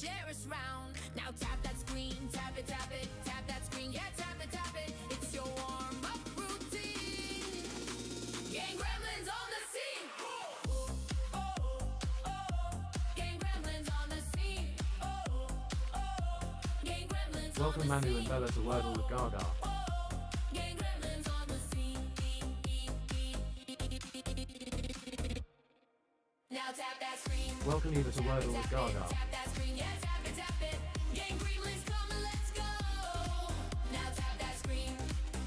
share us round. Now tap that screen, tap it, tap that screen, yeah, tap it. It's your warm-up routine. Gang Gremlins on the scene. Gang Gremlins on the scene. Gang Gremlins on the scene. Welcome Manu and Bella to Wordle with Gaga. Gang Gremlins on the scene. Now tap that screen. Welcome Eva to Wordle with Gaga. Tap that screen, yeah, tap it. Gang Gremlins, come and let's go. Now tap that screen.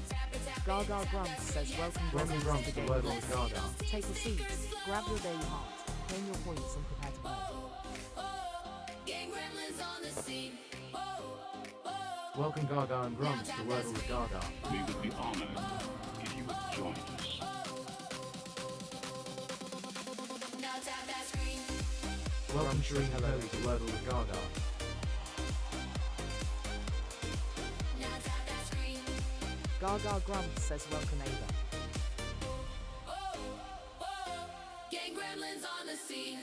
Tap it. Gaga Grumps says welcome Welcome Grumps to Wordle with Gaga. Take a seat, grab your daily heart, claim your points and prepare to play. Gang Gremlins on the scene. Welcome Gaga and Grumps to Wordle with Gaga. We would be honored if you would join us. Now tap that screen. Welcome Shireen Hello to Wordle with Gaga. Now tap that screen. Gaga Grumps says welcome Ava. Gang Gremlins on the scene.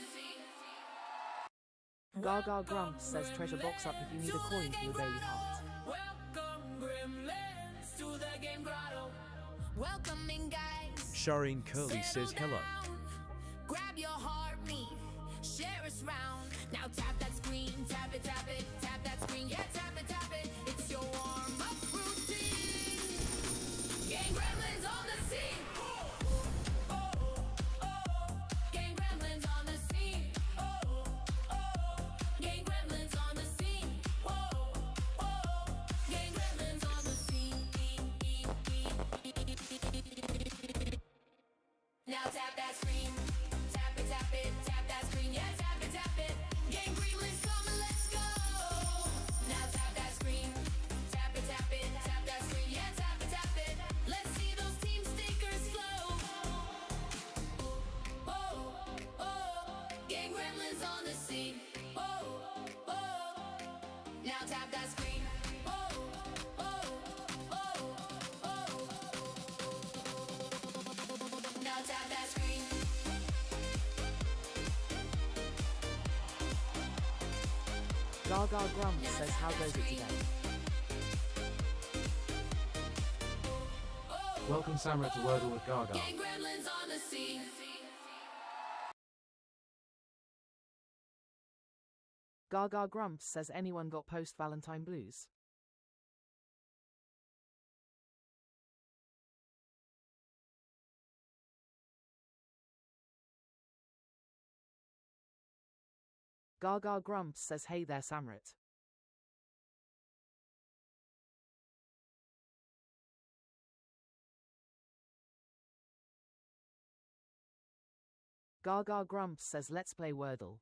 Gaga Grumps says treasure box up if you need a coin for your daily heart. Welcome Gremlins to the game grotto. Welcoming guys. Shireen Curly says hello. Grab your heartbeat, share us round. Now tap that screen, tap it, tap that screen, yeah, tap it. It's your warm-up routine. Gang Gremlins on the scene. Gang Gremlins on the scene. Gang Gremlins on the scene. Gang Gremlins on the scene. Now tap that screen. Tap it, tap that screen, yeah, tap it. Gang Gremlins, come and let's go. Now tap that screen. Tap it, tap that screen, yeah, tap it. Let's see those team stickers flow. Gang Gremlins on the scene. Now tap that screen. Now tap that screen. Gaga Grumps says how goes it today? Welcome Samrat to Wordle with Gaga. Gang Gremlins on the scene. Gaga Grumps says anyone got post-Valentine blues? Gaga Grumps says hey there Samrat. Gaga Grumps says let's play Wordle.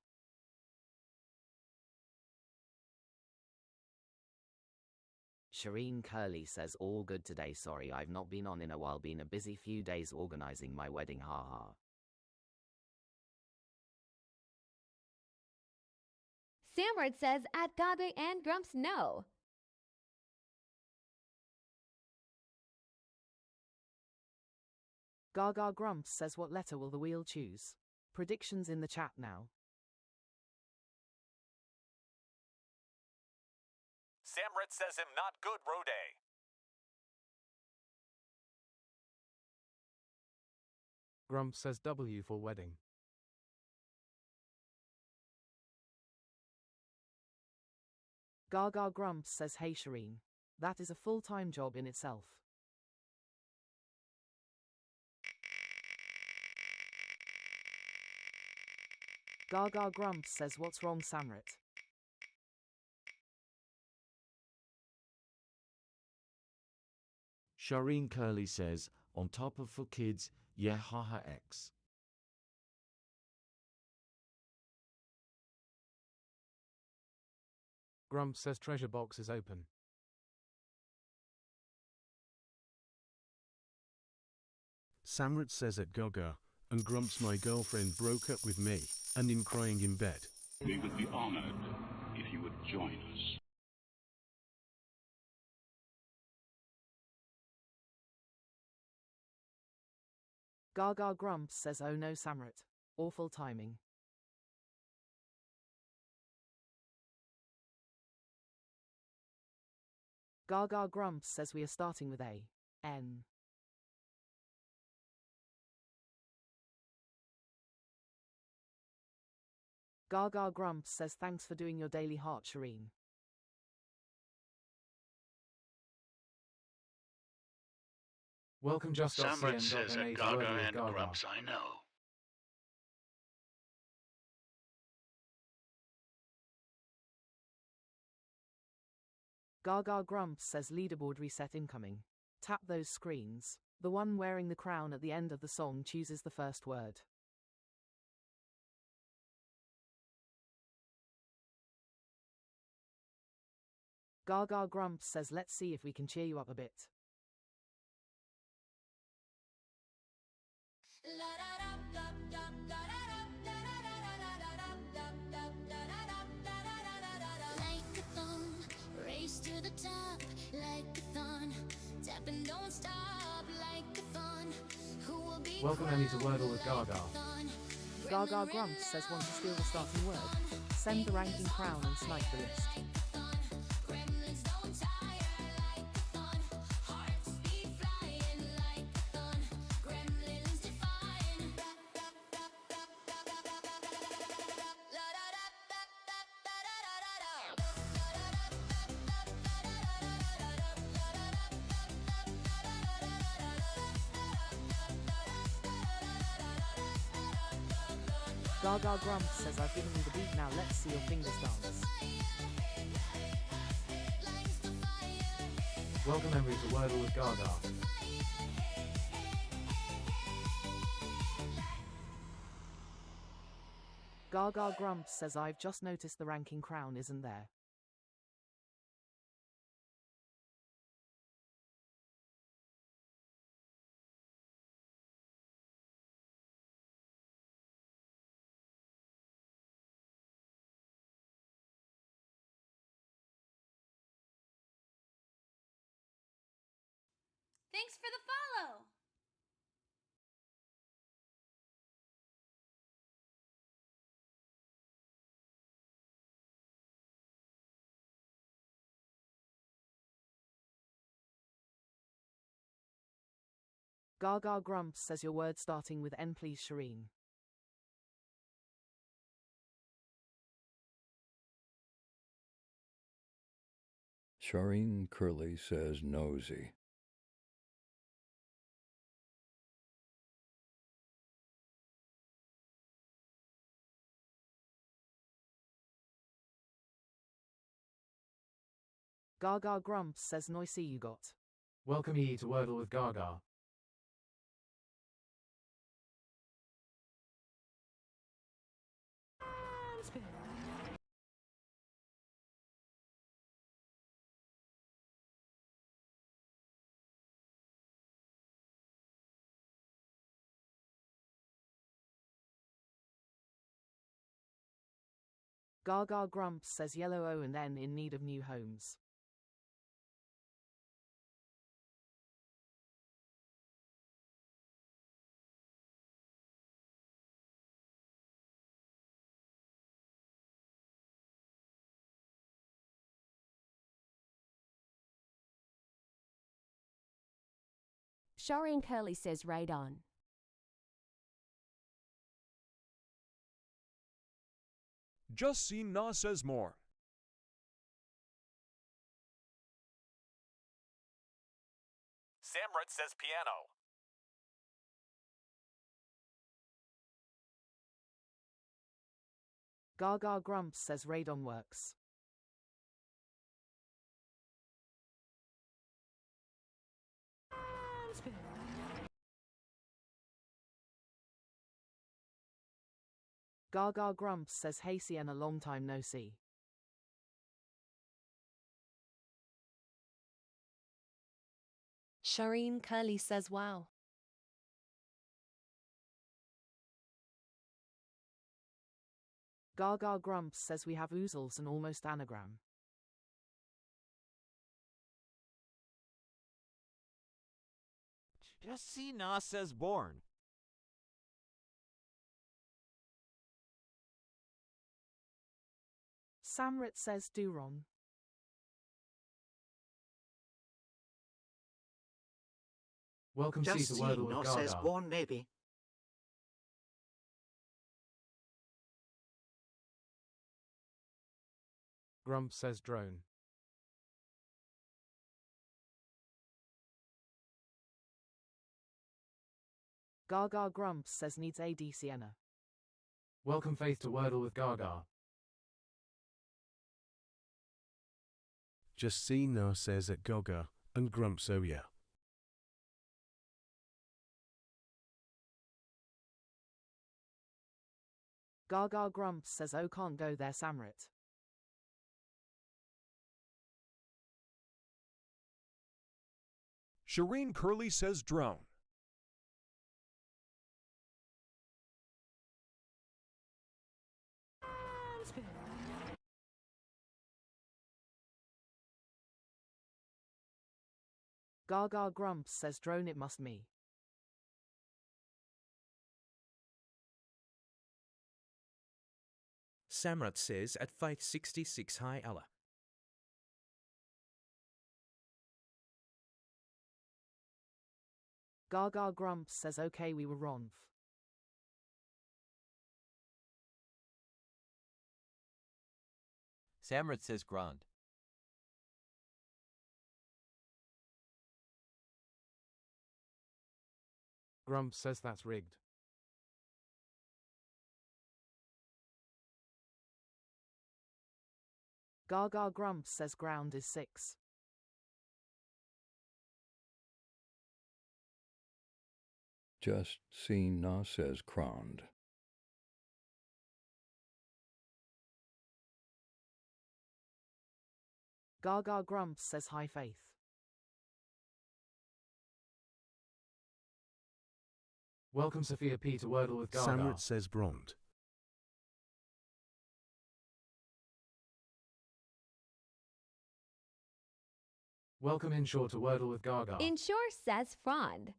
Shireen Curly says all good today, sorry I've not been on in a while, been a busy few days organizing my wedding, haha. Samward says at Gaga and Grumps no. Gaga Grumps says what letter will the wheel choose? Predictions in the chat now. Samrit says him not good, Rode. Grumps says W for wedding. Gaga Grumps says hey Shireen. That is a full-time job in itself. Gaga Grumps says what's wrong Samrat? Shireen Curly says, on top of for kids, yeah haha X. Grumps says treasure box is open. Samrat says at Gaga, and Grumps my girlfriend broke up with me, and I'm crying in bed. We would be honored if you would join us. Gaga Grumps says oh no Samrat. Awful timing. Gaga Grumps says we are starting with A. N. Gaga Grumps says thanks for doing your daily heart, Shireen. Welcome Samrat says at Gaga and Gaga. Grumps I know. Gaga Grumps says leaderboard reset incoming. Tap those screens. The one wearing the crown at the end of the song chooses the first word. Gaga Grumps says let's see if we can cheer you up a bit. Like a thong, race to the top. Like a thon, tap and don't stop. Like a thon, who will be Welcome Emmy to Wordle with Gaga. Gaga Grumps says want to steal the starting word. Send the ranking crown and snipe the list. Gremlins don't tire like a thon. Hearts beat flying like a thon. Gremlins defying. Gaga Grumps says I've given you the beat, now let's see your fingers dance. Welcome Emmy to Wordle with Gaga. Gaga Grumps says I've just noticed the ranking crown isn't there. Thanks for the follow. Gaga Grumps says your word starting with N please, Shireen. Shireen Curley says nosy. Gaga Grumps says noisy you got. Welcome EE to Wordle with Gaga. Gaga Grumps says yellow O and N in need of new homes. Shireen Curley says raid on. Just seen Na says more. Samrat says piano. Gaga Grumps says radon works. Gaga Grumps says hey Sienna long time no see. Shireen Curley says wow. Gaga Grumps says we have oozles and almost anagram. Just see Na says born. Samrit says Duron. Welcome C Just to see, Wordle no with says Gaga. born maybe. Grumps says drone. Gaga Grumps says needs AD Sienna. Welcome Faith to Wordle with Gaga. Just see no says at Gaga, and Grumps oh yeah. Gaga Grumps says oh can't go there Samrit. Shireen Curly says drone. Gaga Grumps says drone it must me. Samrat says at Faith 66 High Allah. Gaga Grumps says okay we were wrong. Samrat says grand. Grumps says that's rigged. Gaga Grumps says ground is 6. Just see no says crowned. Gaga Grumps says high faith. Welcome Sophia P to Wordle with Gaga. Samrat says brond. Welcome Inshore to Wordle with Gaga. Inshore says frond.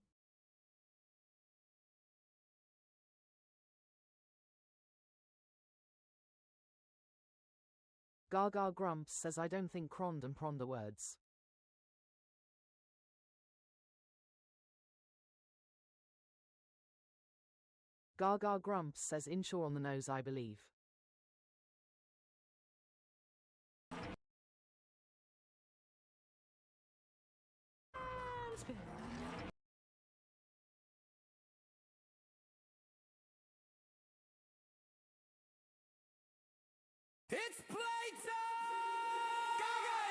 Gaga Grumps says I don't think crond and prond are words. Gaga Grumps says inshore on the nose I believe. It's playtime!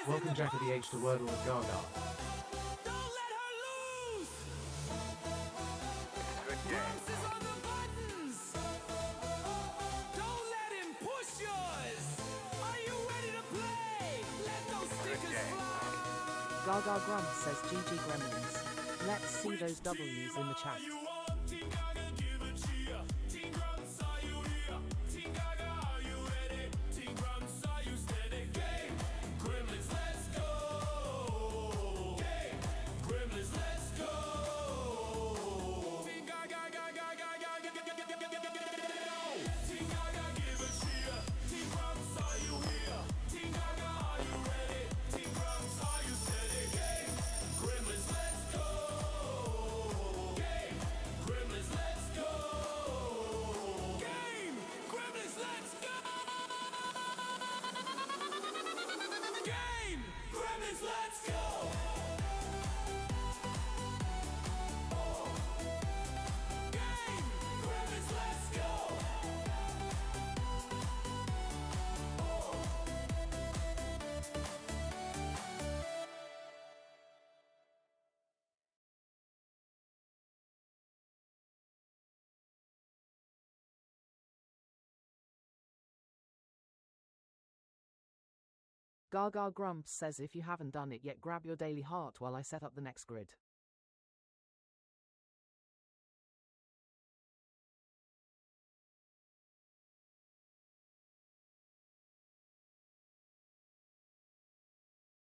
Welcome Jack of the H to Wordle with Gaga. Don't let her lose! Good game. Grumps is on the buttons! Don't let him push yours! Are you ready to play? Let those stickers fly! Gaga Grumps says GG Gremlins. Let's see those W's in the chat. Team Gaga, give a cheer. Team Grumps, are you here? Team Gaga, are you ready? Team Grumps, are you steady? Game! Gremlins, let's go! Game! Gremlins, let's go! Team Gaga, Gaga, Gaga, Team Gaga, give a cheer. Team Grumps, are you here? Team Gaga, are you ready? Team Grumps, are you steady? Game! Gremlins, let's go! Game! Gremlins, let's go! Game! Gremlins, let's go! Game! Gremlins, let's go! Game! Gremlins, let's go! Gaga Grumps says if you haven't done it yet grab your daily heart while I set up the next grid.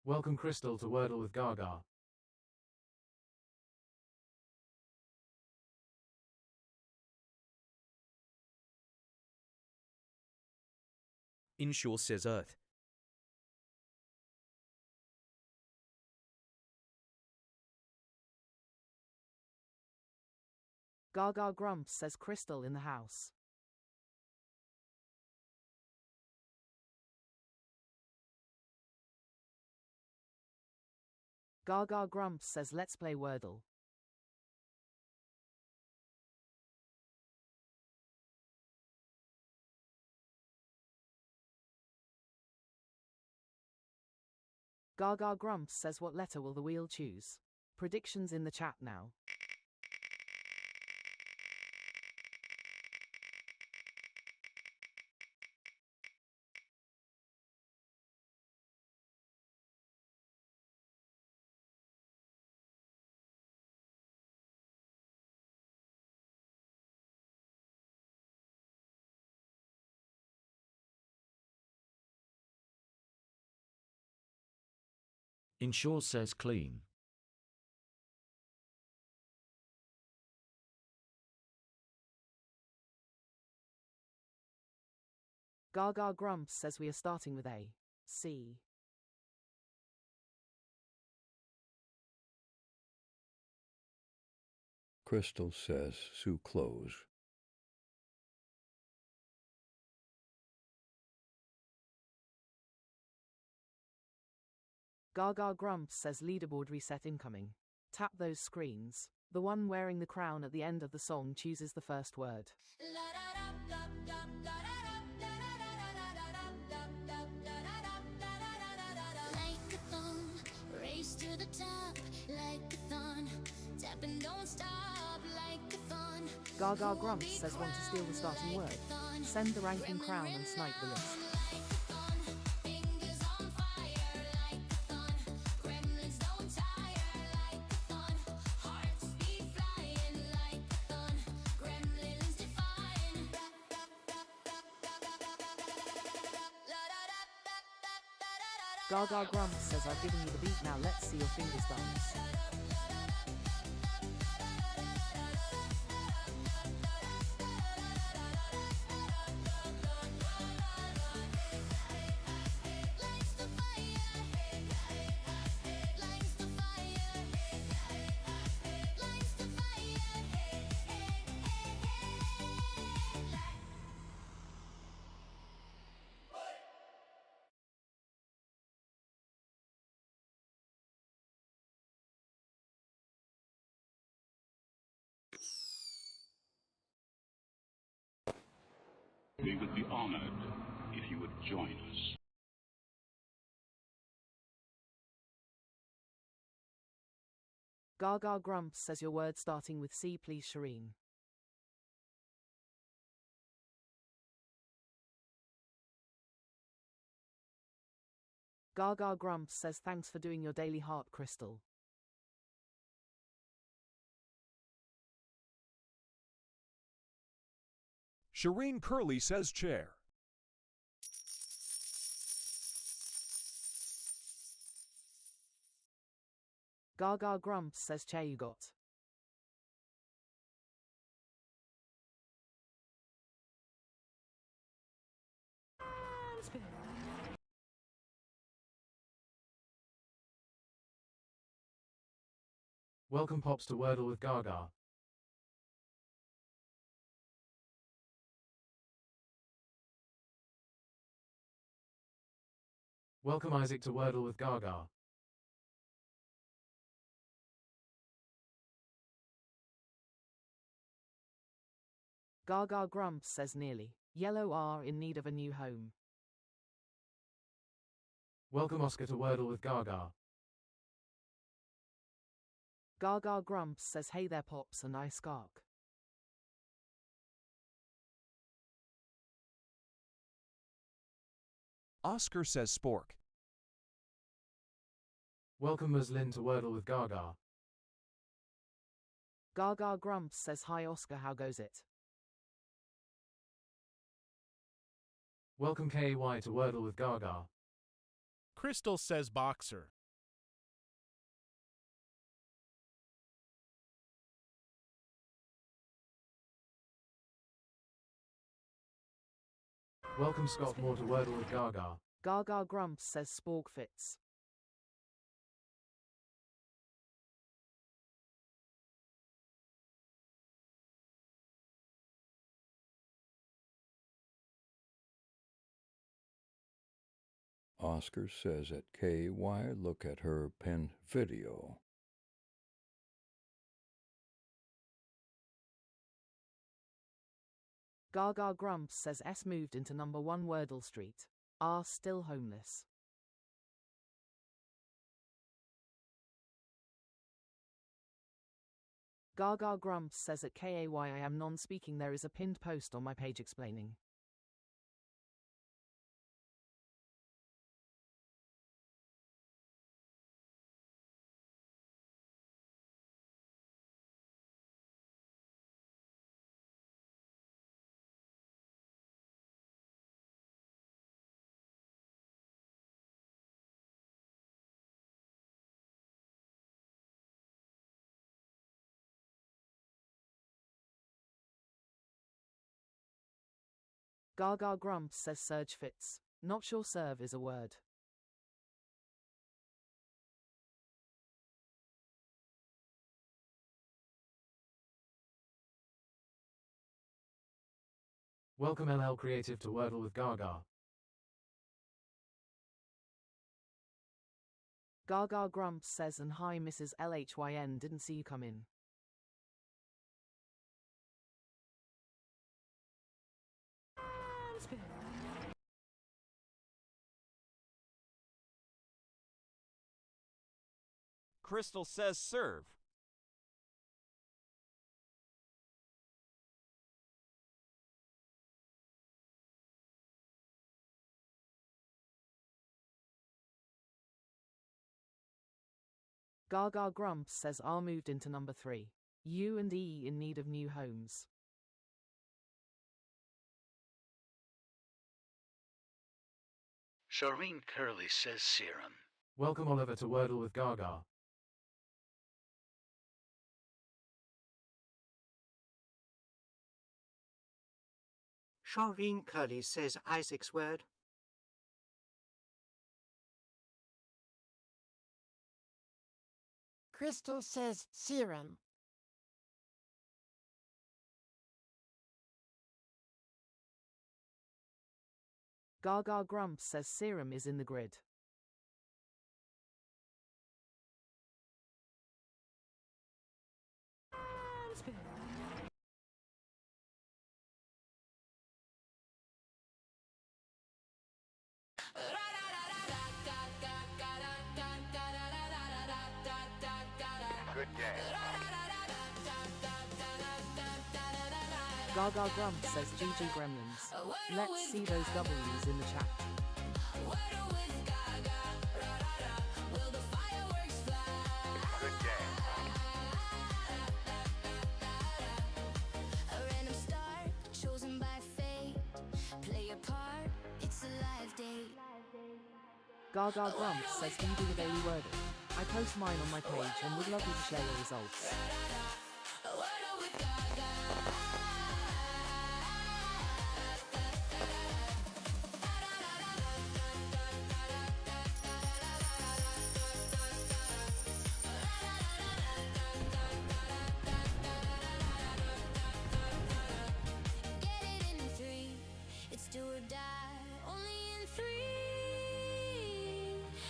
Welcome Crystal to Wordle with Gaga. Inshore says earth. Gaga grumps, says Crystal in the house. Gaga grumps, says let's play Wordle. Gaga grumps, says what letter will the wheel choose? Predictions in the chat now. Ensure says clean. Gaga grumps, says we are starting with A. C. Crystal says Sue close. Gaga grumps, says leaderboard reset incoming. Tap those screens. The one wearing the crown at the end of the song chooses the first word. Like a thong, race to the top, like a thon, tap and don't stop, like a thon. Gaga grumps, says want to steal the starting word. Send the ranking crown and snipe the list. Gaga grumps, says I've given you the beat, now let's see your fingers dance. We would be honored if you would join us. Gaga grumps, says your word starting with C, please, Shireen. Gaga grumps, says thanks for doing your daily heart, Crystal. Shireen Curley says chair. Gaga grumps, says chair you got. Welcome Pops to Wordle with Gaga. Welcome Isaac to Wordle with Gaga. Gaga grumps, says nearly. Yellow are in need of a new home. Welcome Oscar to Wordle with Gaga. Gaga grumps, says hey there Pops and I skark. Oscar says spork. Welcome Muslin to Wordle with Gaga. Gaga grumps, says hi Oscar, how goes it? Welcome KY to Wordle with Gaga. Crystal says boxer. Welcome Scott Moore to Wordle with Gaga. Gaga grumps, says spork fits. Oscar says at K, why look at her pen video? Gaga Grumps says S moved into number 1 Wordle Street. R still homeless. Gaga Grumps says at KAY I am non-speaking. There is a pinned post on my page explaining. Gaga Grumps says Surge fits. Not sure serve is a word. Welcome LL Creative to Wordle with Gaga. Gaga Grumps says and hi Mrs. LHYN, didn't see you come in. Crystal says serve. Gaga Grumps says R moved into number 3. U and E in need of new homes. Shireen Curley says serum. Welcome Oliver to Wordle with Gaga. Shireen Curley says Isaac's word. Crystal says serum. Gaga Grumps says serum is in the grid. Good game. Gaga Grumps says GG Gremlins. Let's see those W's in the chat. Good game. A random star chosen by fate. Play a part, it's a live date. Gaga Grumps says do you do the daily Wordle? I post mine on my page and would love you to share your results. Get it in 3, it's do or die, only in 3.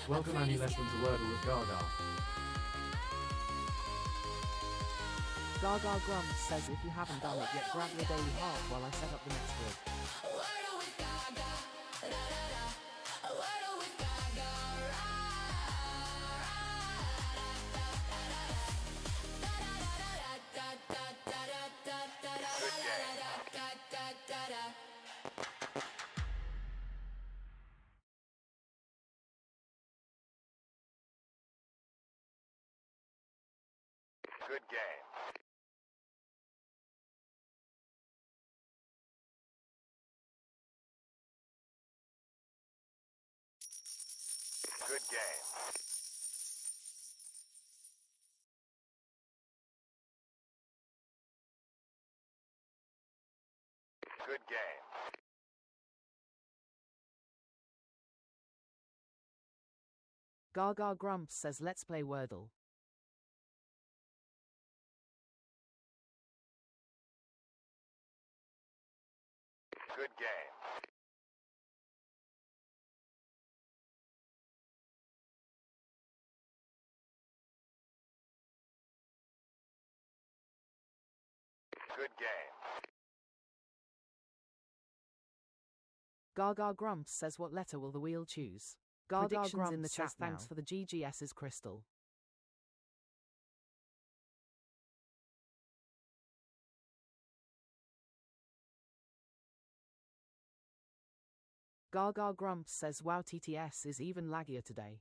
Welcome Annie Lessman to Wordle with Gaga. Gaga Grumps says if you haven't done it yet, grab your daily heart while I set up the next grid. Wordle with Gaga, da-da-da. Wordle with Gaga, Good game. Good game. Good game. Gaga Grumps says let's play Wordle. Good game. Good game. Gaga Grumps says, what letter will the wheel choose? Gaga Predictions Grumps in the says, chat thanks now. for the GGS's Crystal. Gaga Grumps says, wow, TTS is even laggier today.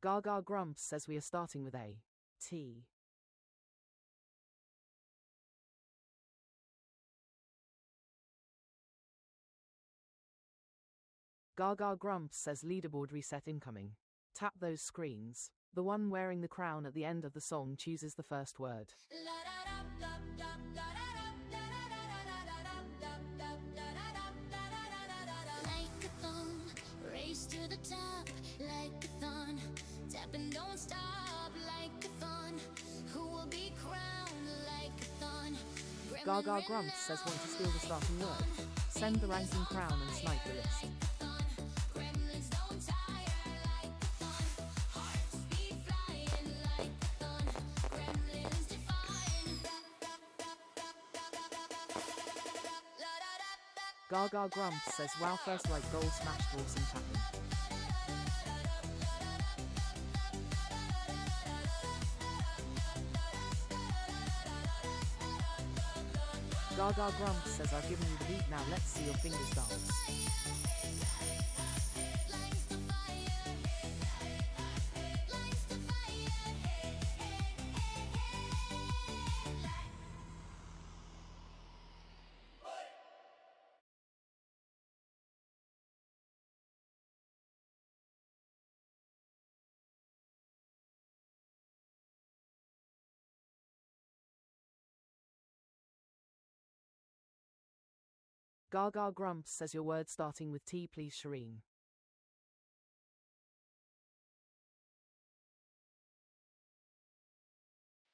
Gaga Grumps says, we are starting with A. T. Gaga Grumps says, leaderboard reset incoming. Tap those screens. The one wearing the crown at the end of the song chooses the first word. Like-a-thon, race to the top, like-a-thon, tap and don't stop, like-a-thon, who will be crowned, like-a-thon. Gaga Grumps says, want to steal the starting word. Send the ranking crown and snipe the list. Gremlins don't tire, like-a-thon, hearts beat flying, like-a-thon, gremlins defying. Gaga Grumps says, wow, first right goal smashed, awesome tapping. Gaga Grumps says, I've given you the beat, now let's see your fingers dance. Gaga Grumps says, your word starting with T, please, Shireen.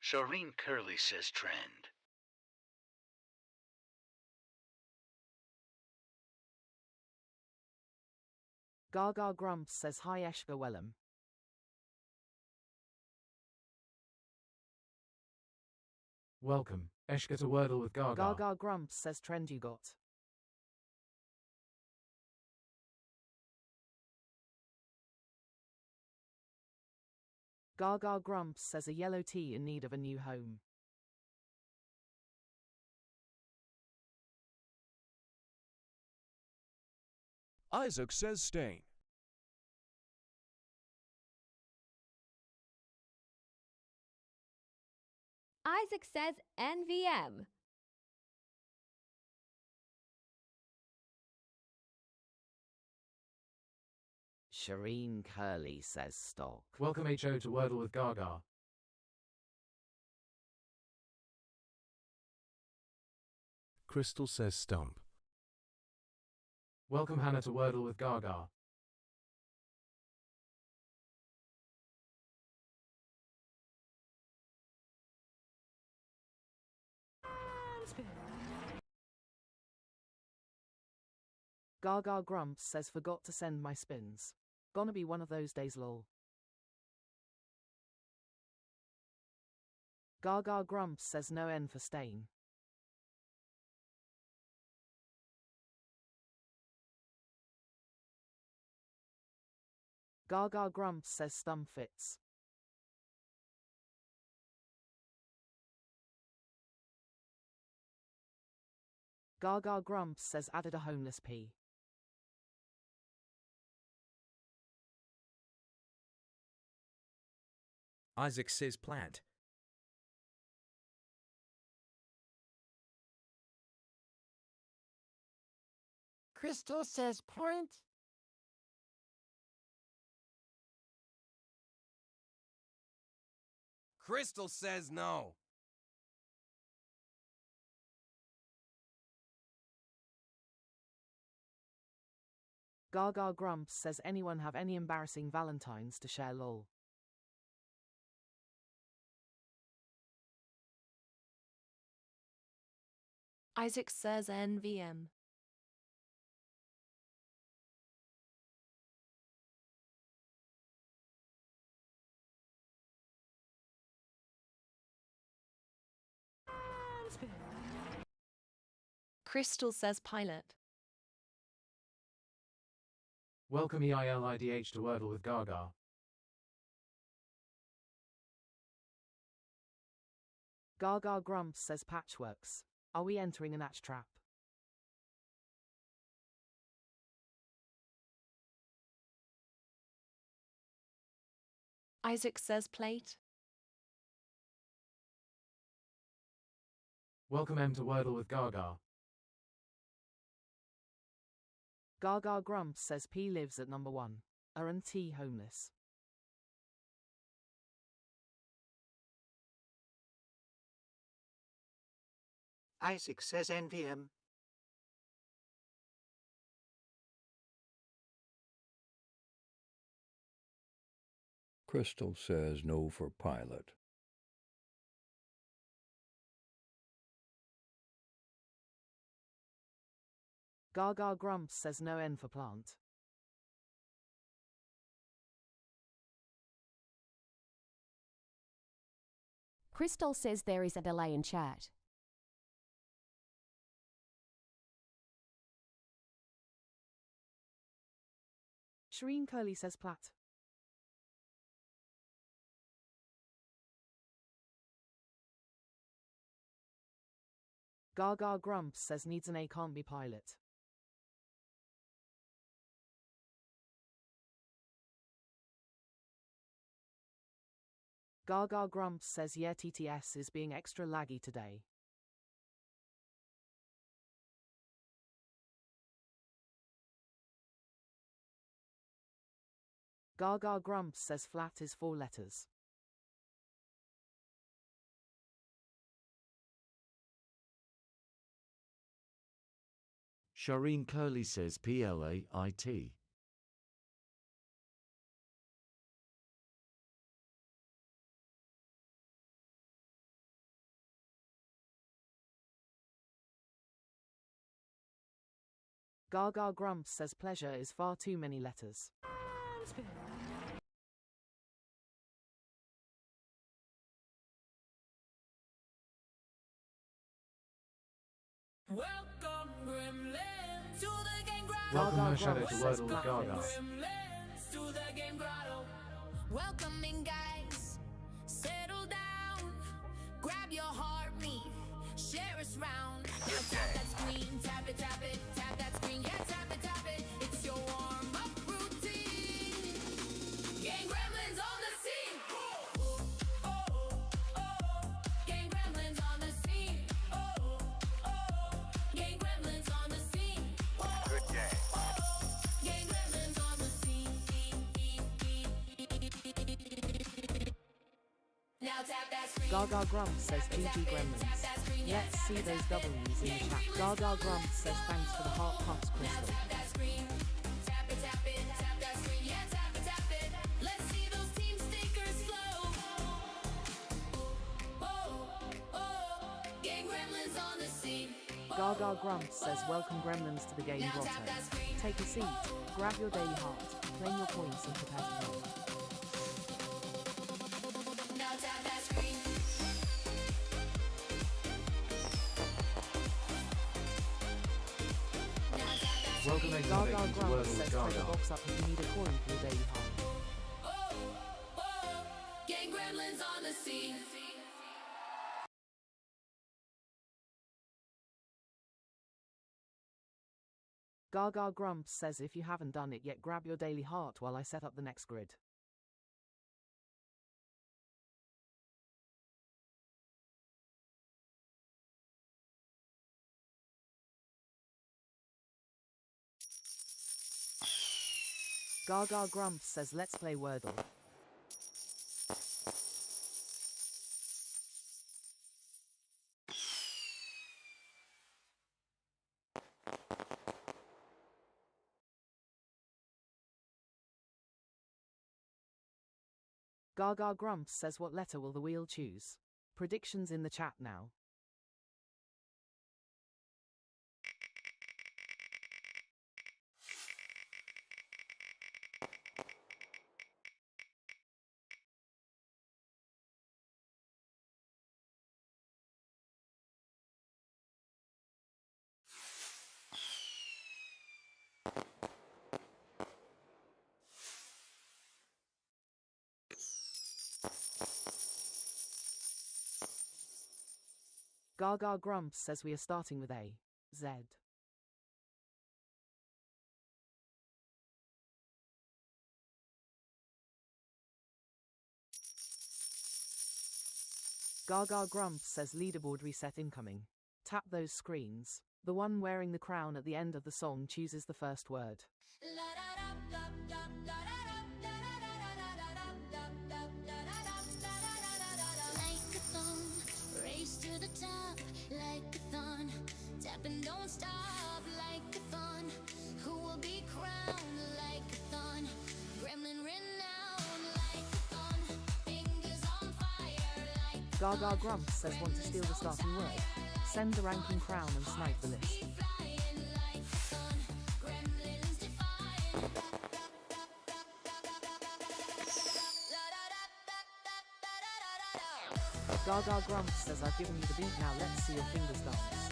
Shireen Curley says trend. Gaga Grumps says, hi, Eshka Wellham. Welcome, Eshka to Wordle with Gaga. Gaga Grumps says, trend you got. Gaga Grumps says, a yellow tea in need of a new home. Isaac says stain. Isaac says NVM. Shireen Curley says stock. Welcome HO to Wordle with Gaga. Crystal says stump. Welcome Hannah to Wordle with Gaga. Gaga Grumps says, forgot to send my spins. Gonna be one of those days, lol. Gaga Grumps says, no N for stain. Gaga Grumps says, stum fits. Gaga Grumps says, added a homeless P. Isaac says plant. Crystal says point. Crystal says no. Gaga Grumps says anyone have any embarrassing Valentines to share lol. Isaac says NVM. Crystal says pilot. Welcome EILIDH to Wordle with Gaga. Gaga Grumps says patchworks. Are we entering an atch trap? Isaac says plate. Welcome M to Wordle with Gaga. Gaga Grumps says P lives at number 1. T homeless. Isaac says NVM. Crystal says no for pilot. Gaga Grumps says no N for plant. Crystal says there is a delay in chat. Shireen Curley says plat. Gaga Grumps says needs an A can't be pilot. Gaga Grumps says yeah TTS is being extra laggy today. Gaga Grumps says flat is 4 letters. Shireen Curley says PLAIT. Gaga Grumps says pleasure is far too many letters. Welcome, Gremlins, to the game grotto. Welcome No Shadow to Wordle with Gaga. Gremlins, to the game grotto. Welcome in, guys. Settle down. Grab your heartbeat. Share us round. Now tap that screen. Tap it, tap it. Tap that screen. Yeah, tap it, tap it. It's your warm-up routine. Game Gremlins on the scene. Game Gremlins on the scene. Game Gremlins on the scene. Good game. Game Gremlins on the scene. Now tap that screen. Gaga Grumps says GG Gremlins. Let's see those W's in the chat. Gaga Grumps says thanks for the heart puffs, Crystal. Tap that screen. Tap it, tap it. Tap that screen. Yeah, tap it, tap it. Let's see those team stickers flow. Game Gremlins on the scene. Gaga Grumps says welcome Gremlins to the game grotto. Take a seat, grab your daily heart, claim your points and prepare to play. Now tap that screen. Welcome A Gaga to Grumps Wordle says with take a Gaga. box up if you need a coin for your daily heart. Game Gremlins on the scene. Gaga Grumps says if you haven't done it yet, grab your daily heart while I set up the next grid. Gaga Grumps says let's play Wordle. Gaga Grumps says what letter will the wheel choose? Predictions in the chat now. Gaga Grumps says we are starting with A. Z. Gaga Grumps says leaderboard reset incoming. Tap those screens. The one wearing the crown at the end of the song chooses the first word. Like-a-thon, race to the top, like-a-thon, tap and don't stop, like-a-thon, who will be crowned, like-a-thon, gremlin renowned, like-a-thon, fingers on fire, like Gaga Grumps says want to steal the starting word. Send the ranking crown and snipe the list. Gaga Grumps says I've given you the beat, now let's see your fingers dance.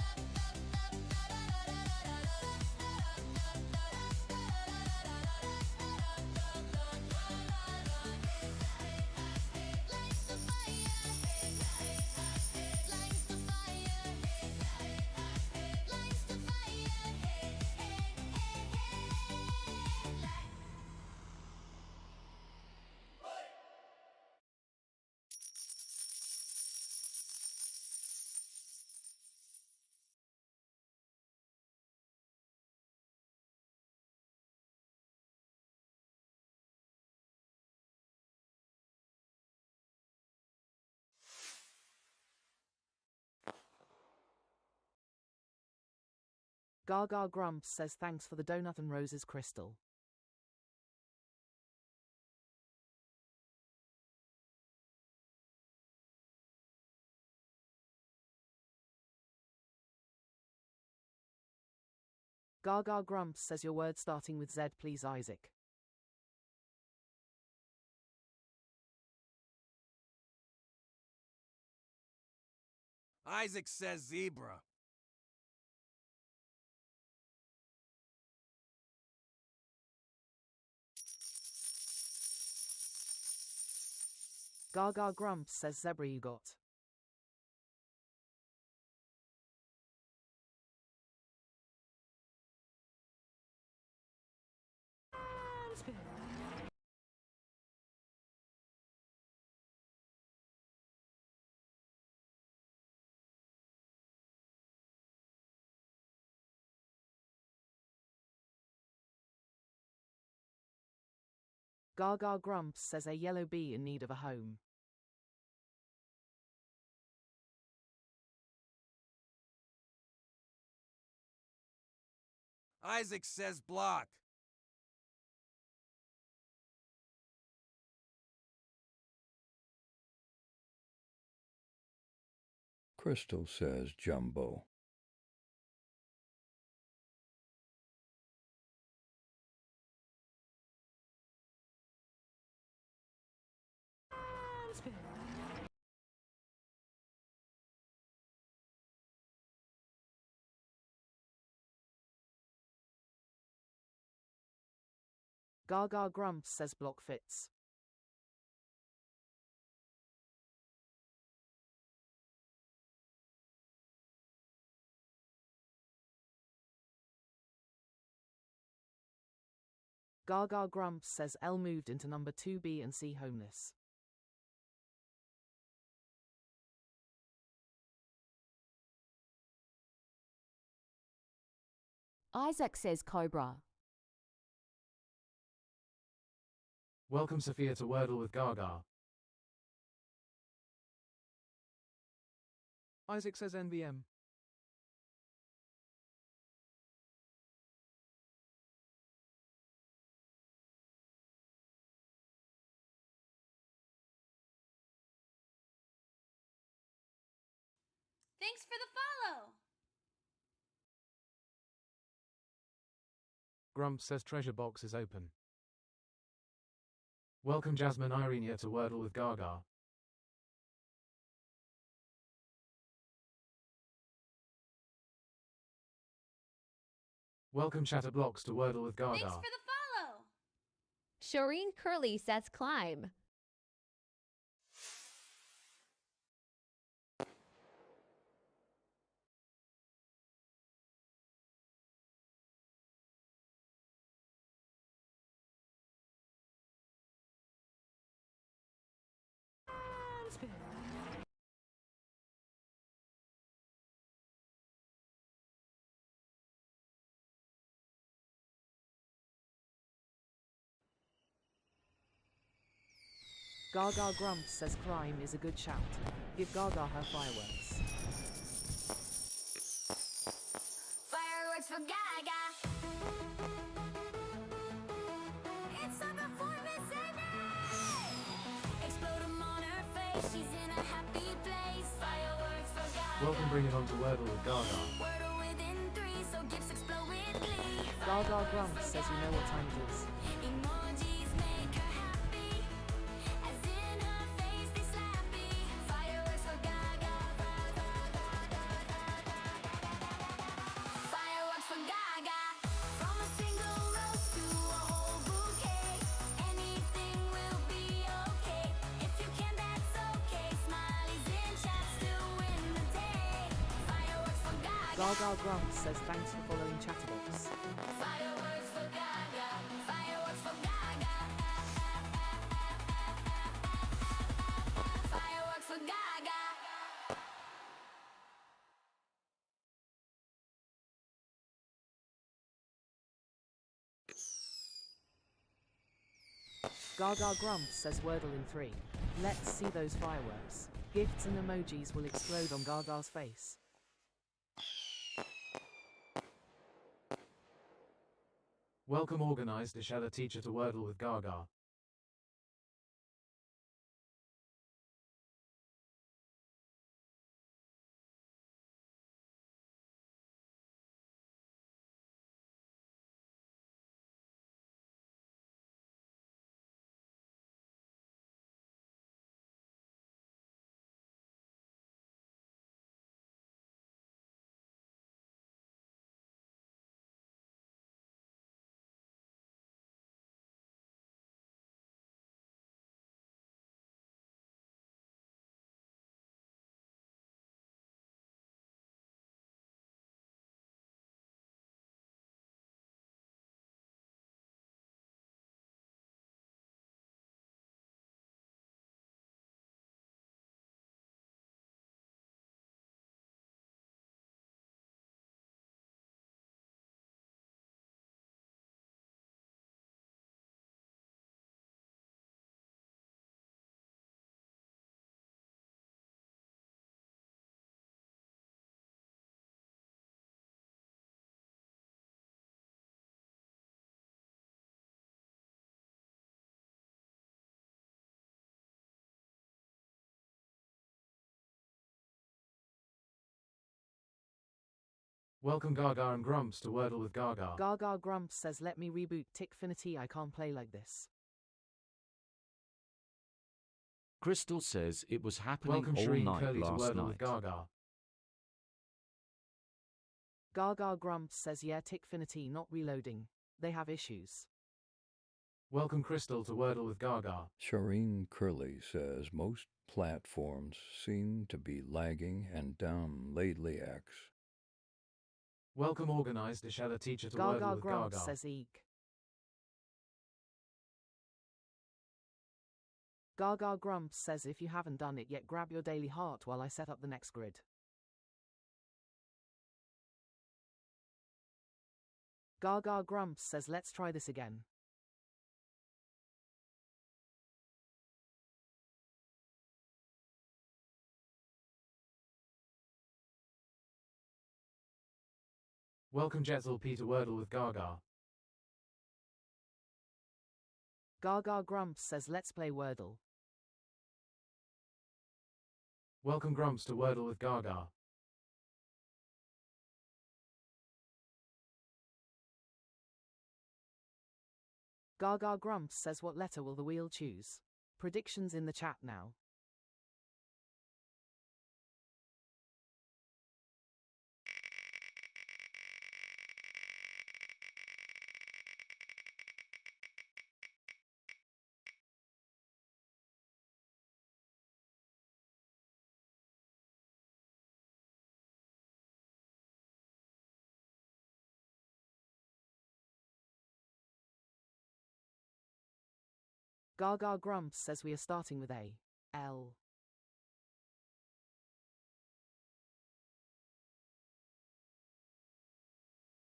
Gaga Grumps says thanks for the donut and roses crystal. Gaga Grumps says your word starting with Z please Isaac. Isaac says zebra. Gaga Grumps says zebra you got. Gaga Grumps says a yellow bee in need of a home. Isaac says block. Crystal says jumbo. Gaga Grumps says block fits. Gaga Grumps says L moved into number 2B and C homeless. Isaac says cobra. Welcome Sophia to Wordle with Gaga. Isaac says NVM. Thanks for the follow. Grumps says treasure box is open. Welcome Jasmine Irenia to Wordle with Gaga. Welcome Chatterblocks to Wordle with Gaga. Thanks for the follow. Shireen Curly says climb. Gaga Grumps says crime is a good shout. Give Gaga her fireworks. Fireworks for Gaga. It's a performance night. Explode 'em on her face. She's in a happy place. Fireworks for Gaga. Welcome Bring It On to Wordle with Gaga. Wordle within 3, so gifts explode with glee. Gaga Grumps says you know what time it is. Emojis make her happy. As in her face they slappy. Fireworks for Gaga. Fireworks for Gaga. From a single rose to a whole bouquet. Anything will be okay. If you can, that's okay. Smileys in chat still win the day. Fireworks for Gaga. Gaga Grumps says thanks for following Chatterbox. Fireworks for Gaga. Fireworks for Gaga. Fireworks for Gaga. Gaga Grumps says Wordle in 3. Let's see those fireworks. Gifts and emojis will explode on Gaga's face. Welcome Organized Ishella Teacher to Wordle with Gaga. Welcome Gaga and Grumps to Wordle with Gaga. Gaga Grumps says let me reboot Tickfinity, I can't play like this. Crystal says it was happening Welcome all Shireen night Curly to last Wordle night. with Gaga. Gaga Grumps says yeah, Tickfinity not reloading. They have issues. Welcome Crystal to Wordle with Gaga. Shireen Curly says most platforms seem to be lagging and down lately. X. Welcome Organized Ishella Teacher to Wordle Gaga with Grumps Gaga. says eek. Gaga Grumps says if you haven't done it yet, grab your daily heart while I set up the next grid. Gaga Grumps says let's try this again. Welcome Jetzel P to Wordle with Gaga. Gaga Grumps says let's play Wordle. Welcome Grumps to Wordle with Gaga. Gaga Grumps says what letter will the wheel choose? Predictions in the chat now. Gaga Grumps says we are starting with A. L.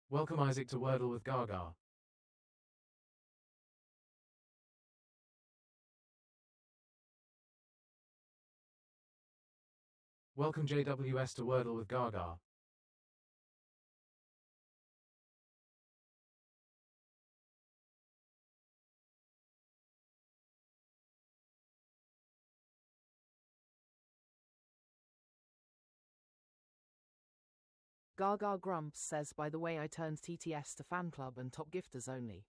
Welcome Isaac to Wordle with Gaga. Welcome JWS to Wordle with Gaga. Gaga Grumps says, by the way, I turned TTS to fan club and top gifters only.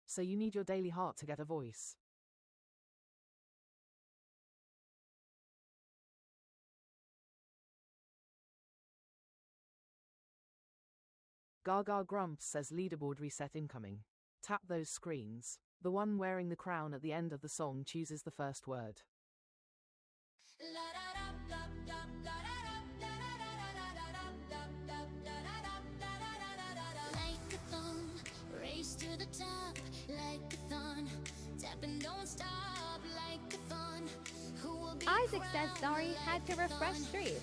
So you need your daily heart to get a voice. Gaga Grumps says leaderboard reset incoming. Tap those screens. The one wearing the crown at the end of the song chooses the first word. Race to the top like a thorn. Tap and don't stop like a thorn. Who will be Isaac says sorry, had to refresh stream.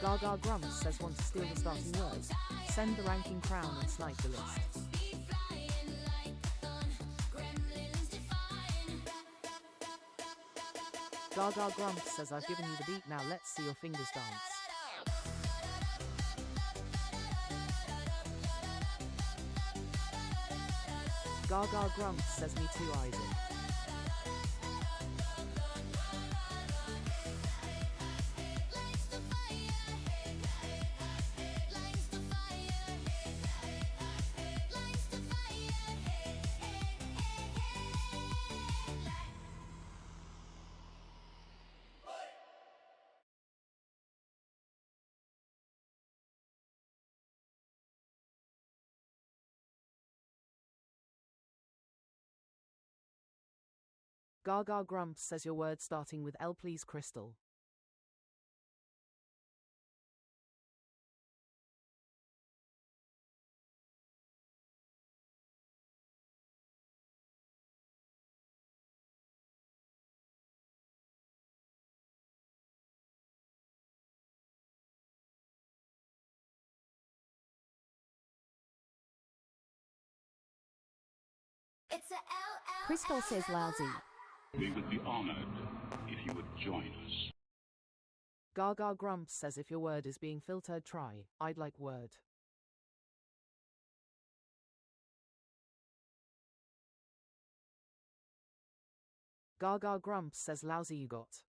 Gaga Grumps says want to steal the starting word. Send the ranking crown and snipe the list. Gaga Grumps says I've given you the beat, now let's see your fingers dance. Gaga Grumps says me too, Isaac. Gaga Grumps says your word starting with L, please, Crystal. It's a L. Crystal says lousy. We would be honored if you would join us. Gaga Grumps says if your word is being filtered, try I'd like word. Gaga Grumps says lousy you got.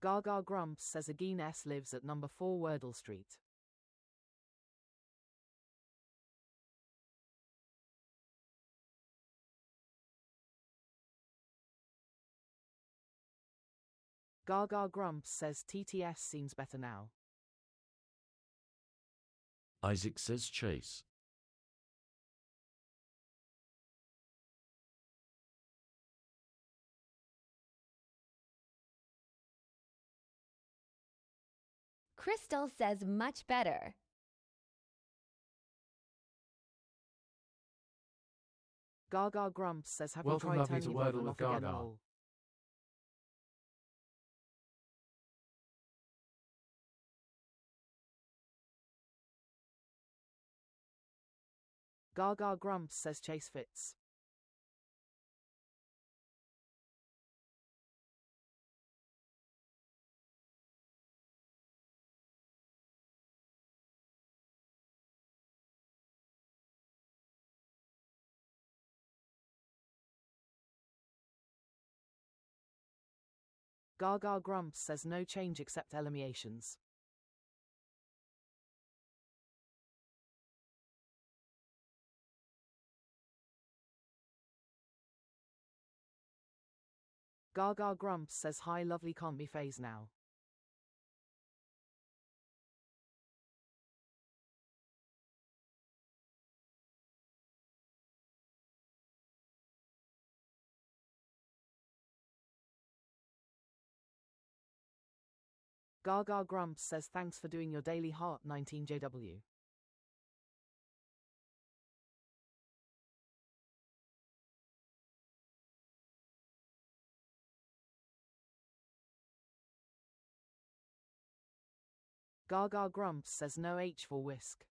Gaga Grumps says Ageen S lives at number 4 Wordle Street. Gaga Grumps says TTS seems better now. Isaac says chase. Crystal says much better. Gaga Grumps says have Welcome, you tried lovely, turning to it on Wordle and with off again, Gaga. lol. Gaga Grumps says chase fits. Gaga Grumps says no change except eliminations. Gaga Grumps says hi lovely can't be phased now. Gaga Grumps says thanks for doing your daily heart 19JW. Gaga Grumps says no H for whisk.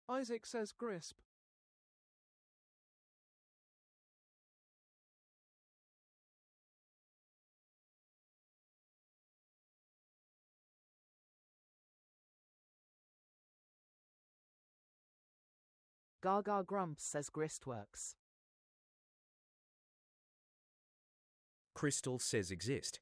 Isaac says crisp. Gaga Grumps says grist works. Crystal says exist.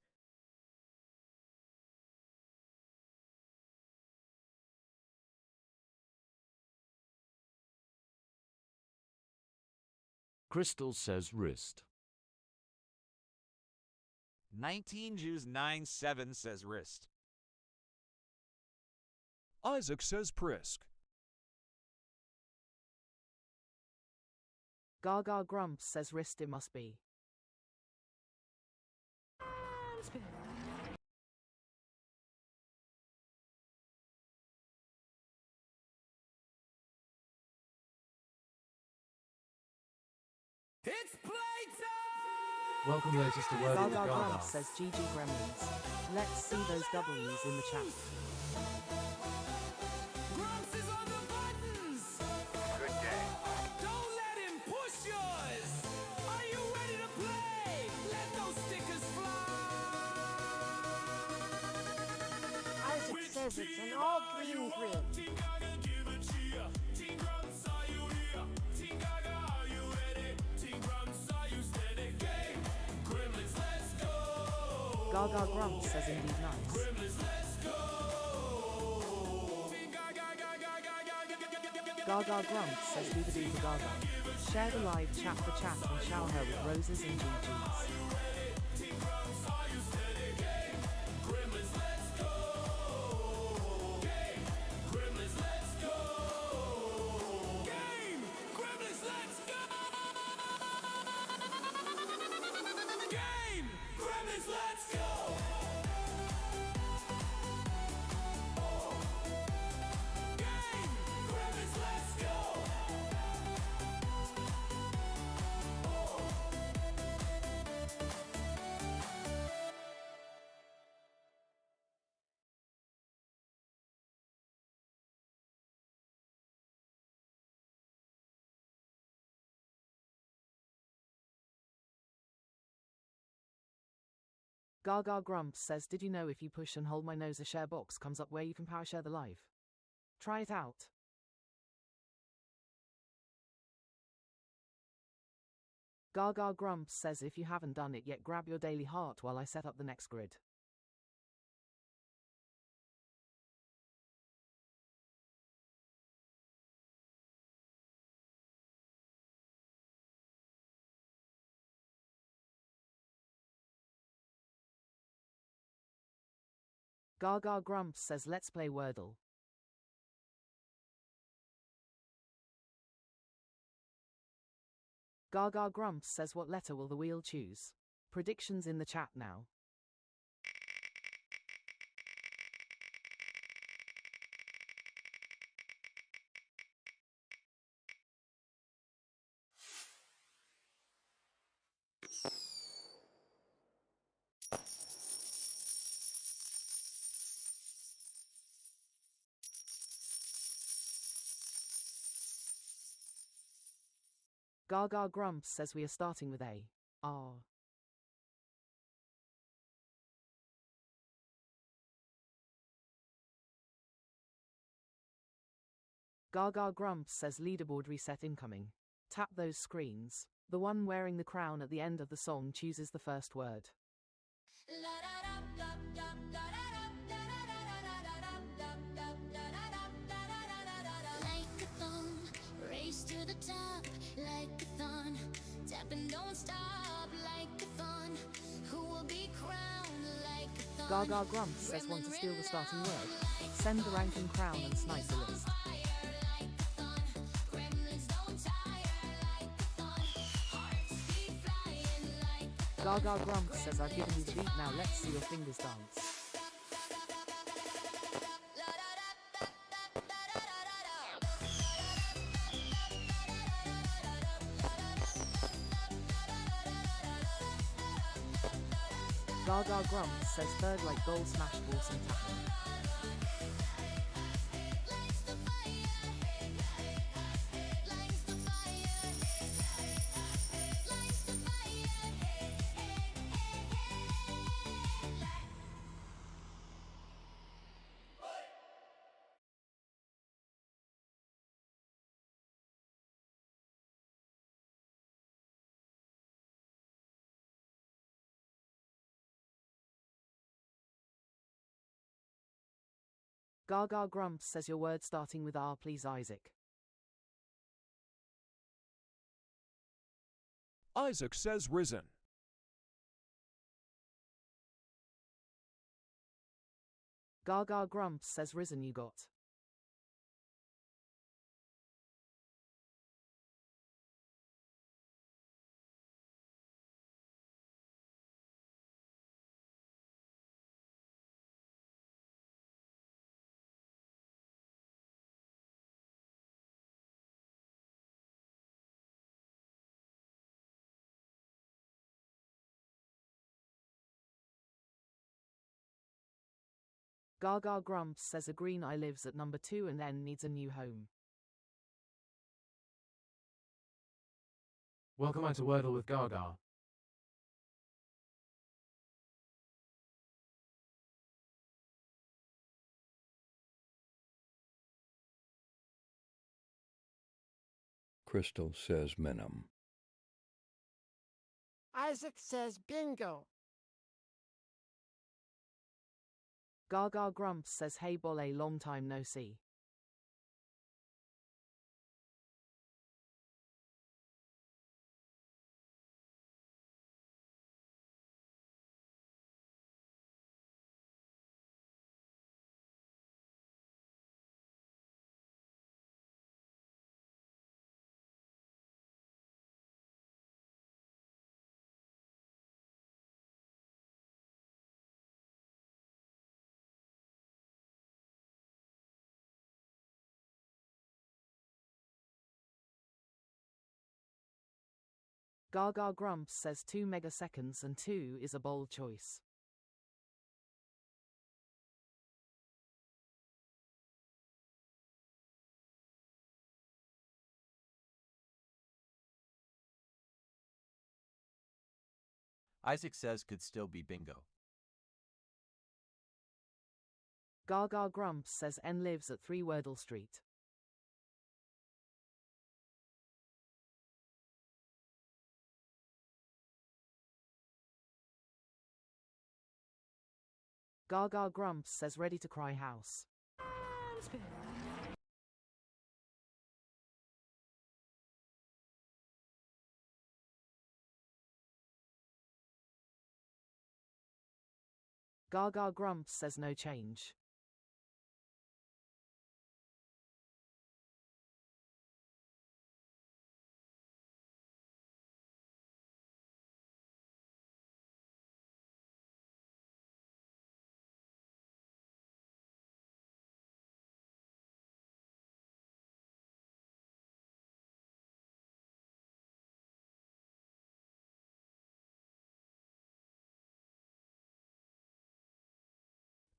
Crystal says wrist. 19 Jews 97 says wrist. Isaac says prisk. Gaga Grumps says wrist it must be. It's playtime! Welcome latest to Wordle with Gaga Gaga. Grumps says GG Gremlins. Let's see those W's in the chat. Grumps is on the buttons! Good game. Don't let him push yours! Are you ready to play? Let those stickers fly! Isaac says it's an all green grid. Team Gaga, give a cheer. Team Grumps, are you here? Team Gaga, are you ready? Team Grumps, are you steady? Game! Gremlins, let's go! Gaga Grumps says indeed nice. Gremlins, let's go! Team Gaga, Gaga Grumps says do the do for Gaga. Share the live chat for chat and shower her with roses and GGs. Team Grumps, are you steady? Game! Gremlins, let's go! Game! Gremlins, let's go! Game! Gremlins, let's go! Game! Gremlins, let's go! Game! Gremlins, let's go! Gaga Grumps says did you know if you push and hold my nose a share box comes up where you can power share the live? Try it out. Gaga Grumps says if you haven't done it yet grab your daily heart while I set up the next grid. Gaga Grumps says let's play Wordle. Gaga Grumps says what letter will the wheel choose? Predictions in the chat now. Gaga Grumps says we are starting with A. R. Gaga Grumps says leaderboard reset incoming. Tap those screens. The one wearing the crown at the end of the song chooses the first word. Like a thong, race to the top, like a thon. Tap and don't stop, like a thon. Who will be crowned like a thon? Gaga Grumps says want to steal the starting word. Send the ranking crown and snipe the list. Gaga Grumps says I've given you the beat, now let's see your fingers dance. Gaga Grumps says third like goal smash balls and tapping. Gaga Grumps says your word starting with R, please, Isaac. Isaac says risen. Gaga Grumps says risen you got. Gaga Grumps says a green eye lives at number 2 and then needs a new home. Welcome on to Wordle with Gaga. Crystal says minim. Isaac says bingo. Gaga Grumps says hey Bolle, long time no see. Gaga Grumps says 2 megaseconds and 2 is a bold choice. Isaac says could still be bingo. Gaga Grumps says N lives at 3 Wordle Street. Gaga Grumps says ready to cry house. Gaga Grumps says no change.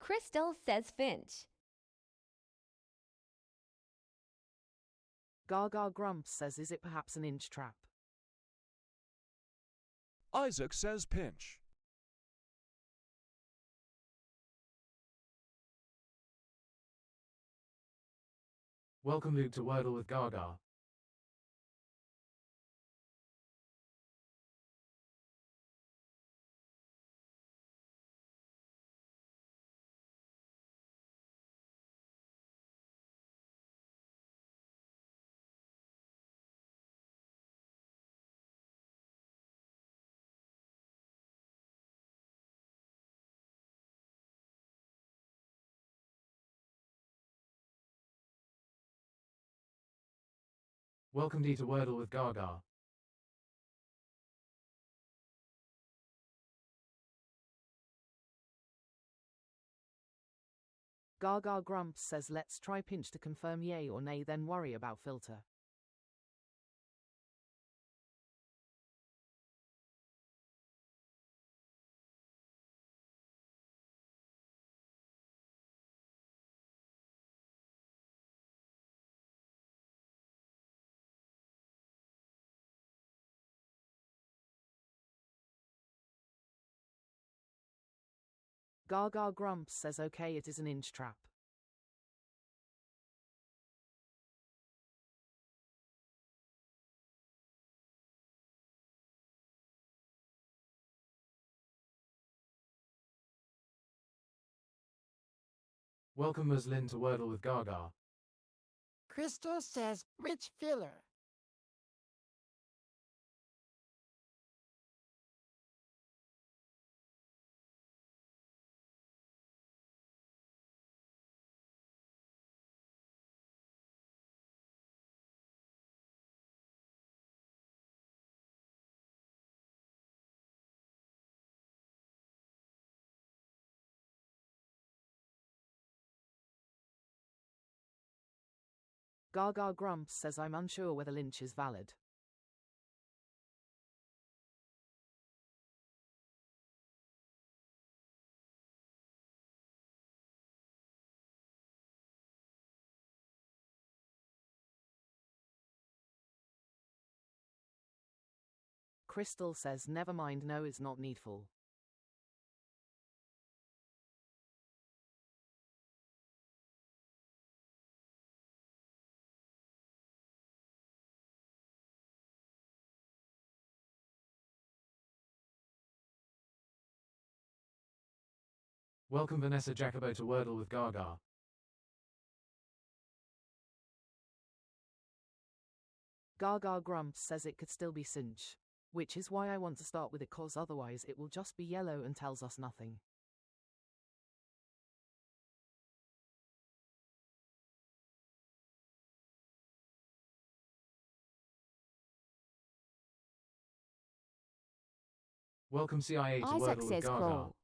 Crystal says Finch. Gaga Grumps says is it perhaps an inch trap? Isaac says pinch. Welcome Luke to Wordle with Gaga. Welcome D to Wordle with Gaga. Gaga Grumps says let's try pinch to confirm yay or nay, then worry about filter. Gaga Grumps says okay, it is an inch trap. Welcome Muslin to Wordle with Gaga. Crystal says rich filler. Gaga Grumps says I'm unsure whether lynch is valid. Crystal says never mind, no, it's not needful. Welcome Vanessa Jacobo to Wordle with Gaga. Gaga Grumps says it could still be cinch, which is why I want to start with it, cause otherwise it will just be yellow and tells us nothing. Welcome CIA to Isaac Wordle with says Gaga. crawl.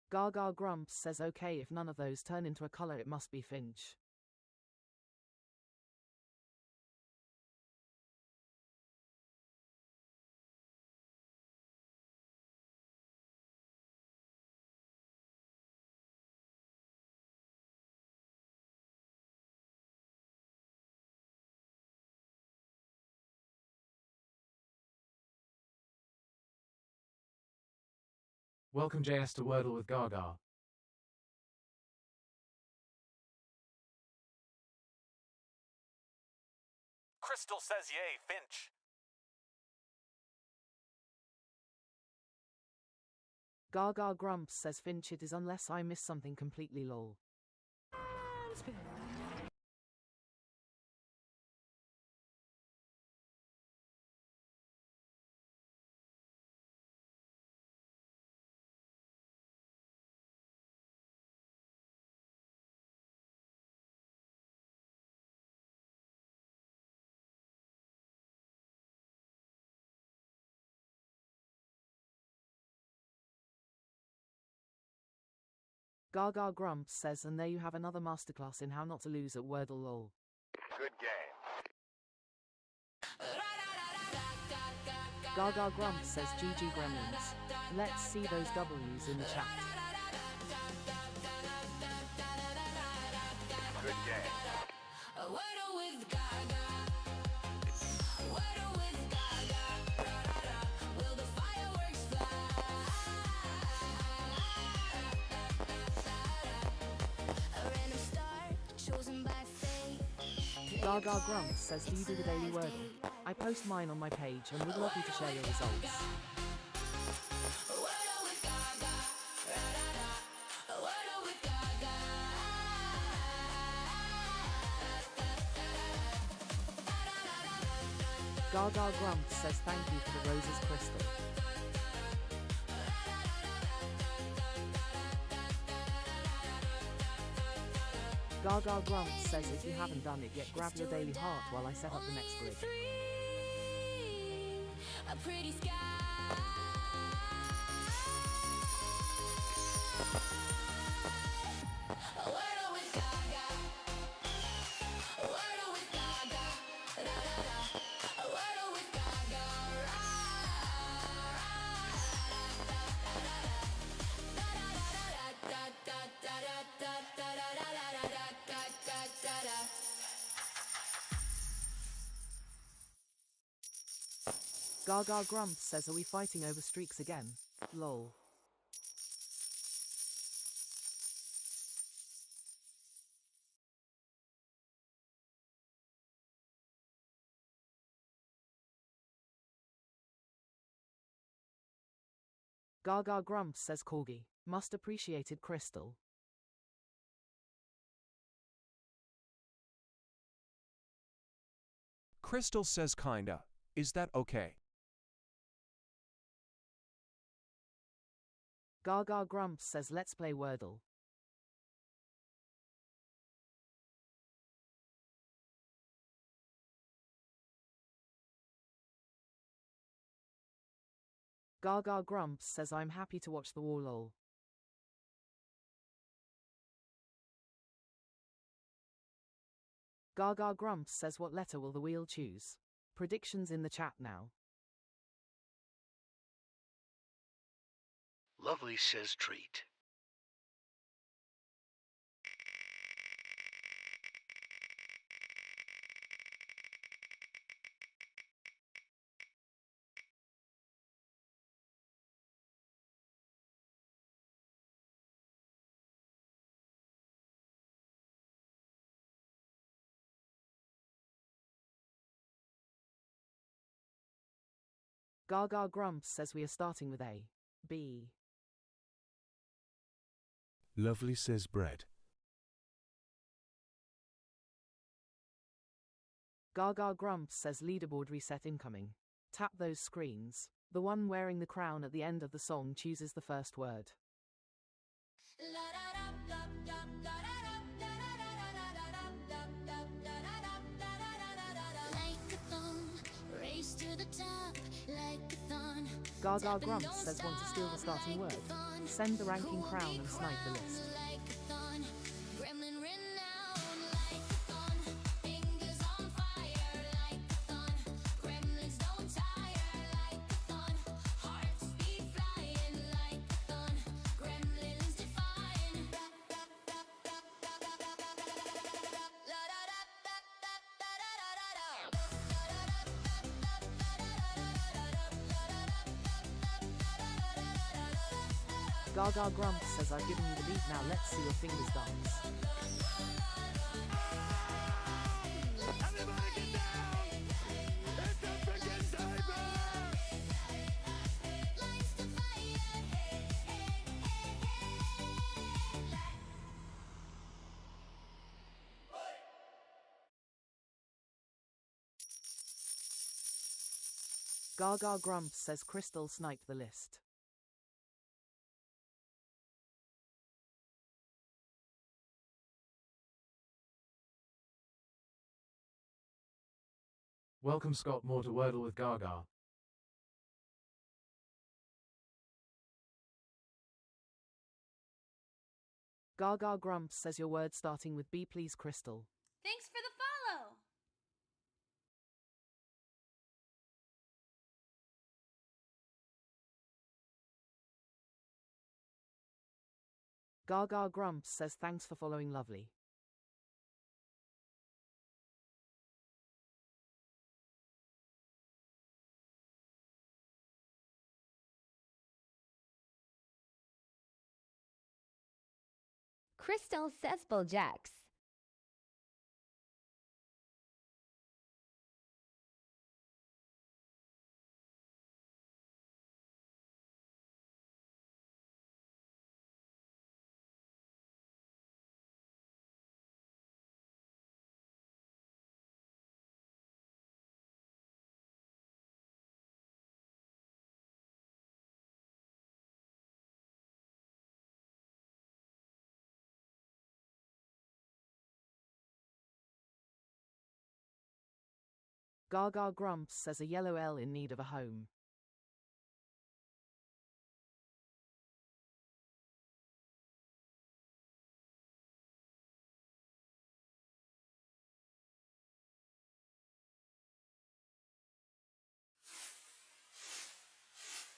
Gaga Grumps says okay, if none of those turn into a color it must be finch. Welcome JS to Wordle with Gaga. Crystal says yay, Finch. Gaga Grumps says finch it is unless I miss something completely, lol. Gaga Grumps says and there you have another masterclass in how not to lose at Wordle, lol. Good game. Gaga Grumps says GG Gremlins. Let's see those W's in the chat. Good game. A Wordle with Gaga. Wordle with Gaga. Ra-ra-ra. Will the fireworks fly? A random star chosen by fate. Gaga Grumps says do you do the daily Wordle? I post mine on my page and would love you to share your results. Wordle with Gaga. Ra-ra-ra. A Wordle with Gaga. Gaga Grumps says thank you for the roses, Crystal. Gaga Grumps says if you haven't done it yet, grab your daily heart while I set up the next grid. A pretty sky. A Wordle with Gaga. A Wordle with Gaga. Ra-ra-ra. A Wordle with Gaga. Gaga Grumps says are we fighting over streaks again? Lol. Gaga Grumps says Corgi. Must appreciated Crystal. Crystal says kinda. Is that okay? Gaga Grumps says let's play Wordle. Gaga Grumps says I'm happy to watch the war lol. Gaga Grumps says what letter will the wheel choose? Predictions in the chat now. Lovely says treat. Gaga Grumps says we are starting with A. B. Lovely says bread. Gaga Grumps says leaderboard reset incoming. Tap those screens. The one wearing the crown at the end of the song chooses the first word. Gaga Grumps says want to steal the starting word. Send the ranking crown and snipe the list. Gaga Grumps says I've given you the beat, now let's see your fingers dance. Everybody get down! It's a freaking diaper! Gaga Grumps says Crystal sniped the list. Welcome Scott Moore to Wordle with Gaga. Gaga Grumps says your word starting with B please Crystal. Thanks for the follow! Gaga Grumps says thanks for following lovely. Crystal says Bulljax. Gaga Grumps says a yellow L in need of a home.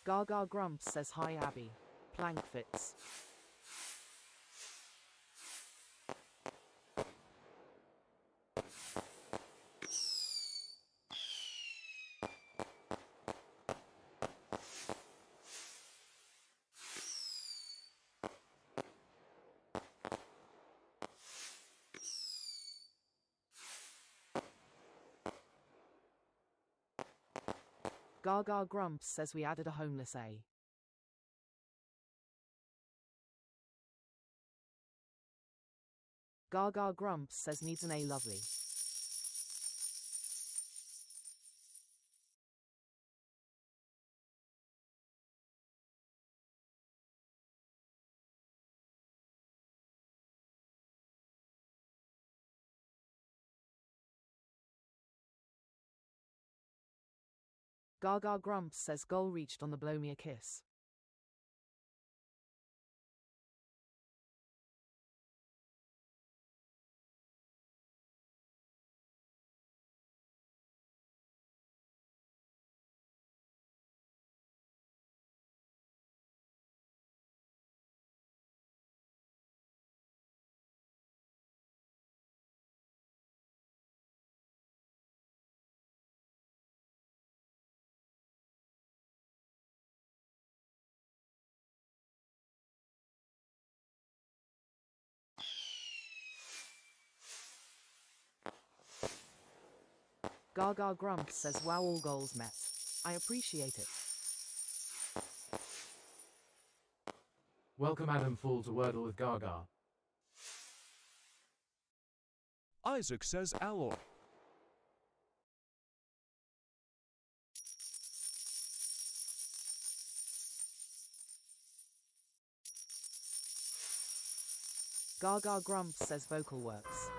Gaga Grumps says hi Abby. Plank fits. Gaga Grumps says we added a homeless A. Gaga Grumps says needs an A lovely. Gaga Grumps says goal reached on the blow me a kiss. Gaga Grumps says wow all goals met. I appreciate it. Welcome Adam Fall to Wordle with Gaga. Isaac says alloy. Gaga Grumps says vocal works.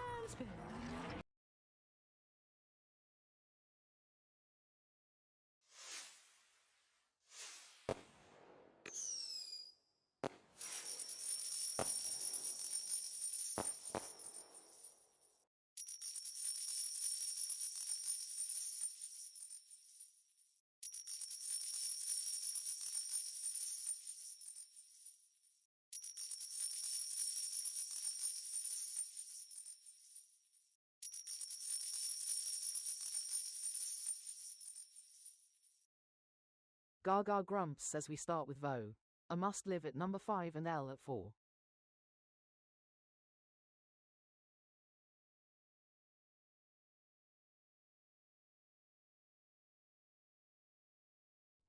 Gaga Grumps says we start with Vo. A must live at number 5 and L at 4.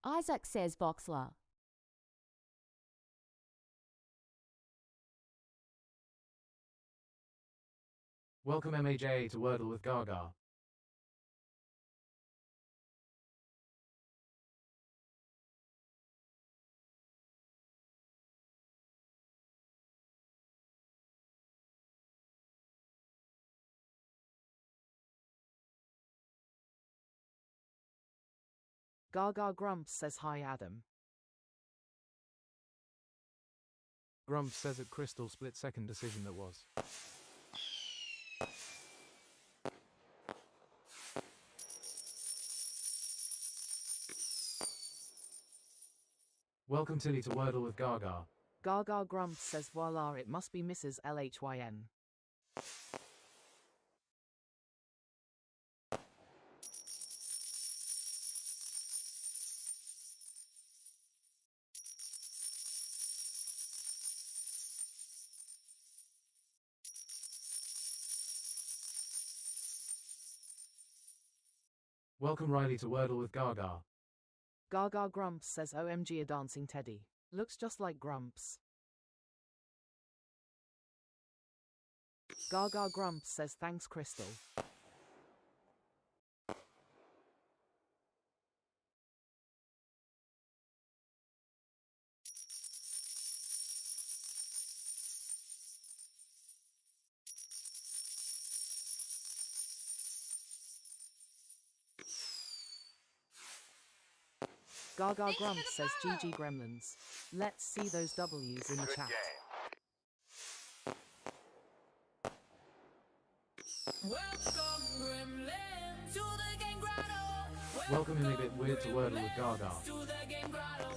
Isaac says Boxler. Welcome MAJ to Wordle with Gaga. Gaga Grumps says hi Adam. Grumps says at Crystal split second decision that was. Welcome Tilly to Wordle with Gaga. Gaga Grumps says voila, it must be Mrs. LHYN. Welcome Riley to Wordle with Gaga. Gaga Grumps says OMG, a dancing teddy. Looks just like Grumps. Gaga Grumps says thanks Crystal. Gaga Grumps says GG Gremlins. Let's see those W's in the Good chat. game. Welcome, Gremlin, to the game grotto. Welcome in a bit weird to Wordle with Gaga. To the game grotto.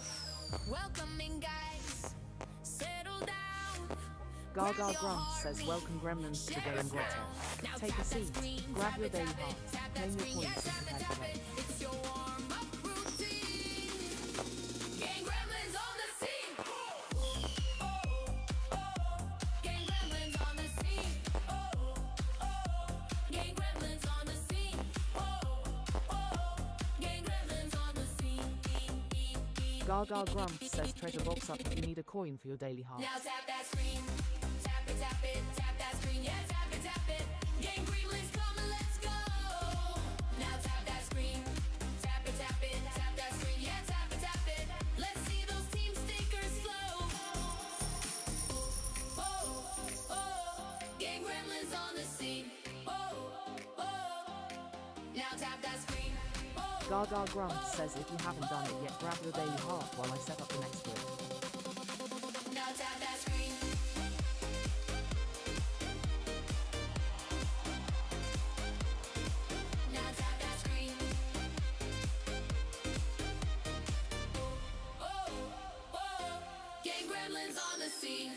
Welcome in, guys. Settle down. Gaga Grumps says welcome Gremlins to the game grotto. Take a seat, grab your daily heart, claim your points and prepare to play. It's your warm-up routine. Game Gremlins on the scene. Game Gremlins on the scene. Game Gremlins on the scene. Game Gremlins on the scene. Gaga Grumps says treasure box up if you need a coin for your daily heart. Now tap that screen. Tap it, tap that screen. Yeah, tap it. Game Gremlins, come and let's go. Now tap that screen. Tap it, tap that screen. Yeah, tap it. Let's see those team stickers flow. Game Gremlins on the scene. Now tap that screen. Gaga Grumps says if you haven't done it yet, grab your daily heart while I set up the next word. Now tap that screen. Now tap that screen. Game Gremlins on the scene.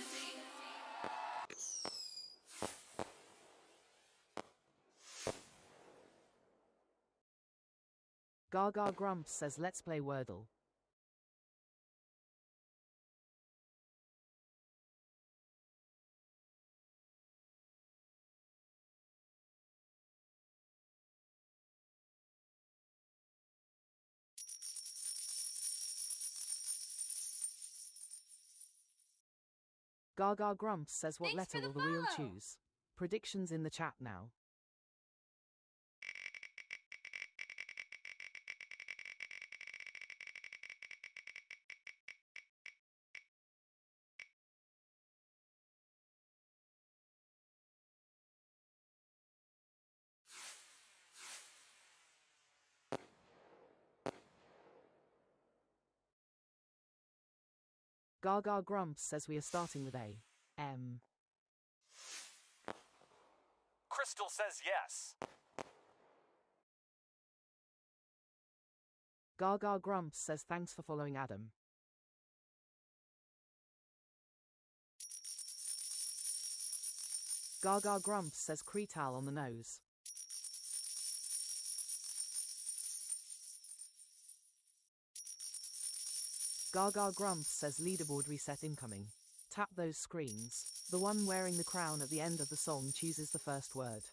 Gaga Grumps says let's play Wordle. Gaga Grumps says what Thanks letter for will the the wheel follow. choose? Predictions in the chat now. Gaga Grumps says we are starting with A. M. Crystal says yes. Gaga Grumps says thanks for following Adam. Gaga Grumps says Cretal on the nose. Gaga Grumps says leaderboard reset incoming. Tap those screens. The one wearing the crown at the end of the song chooses the first word.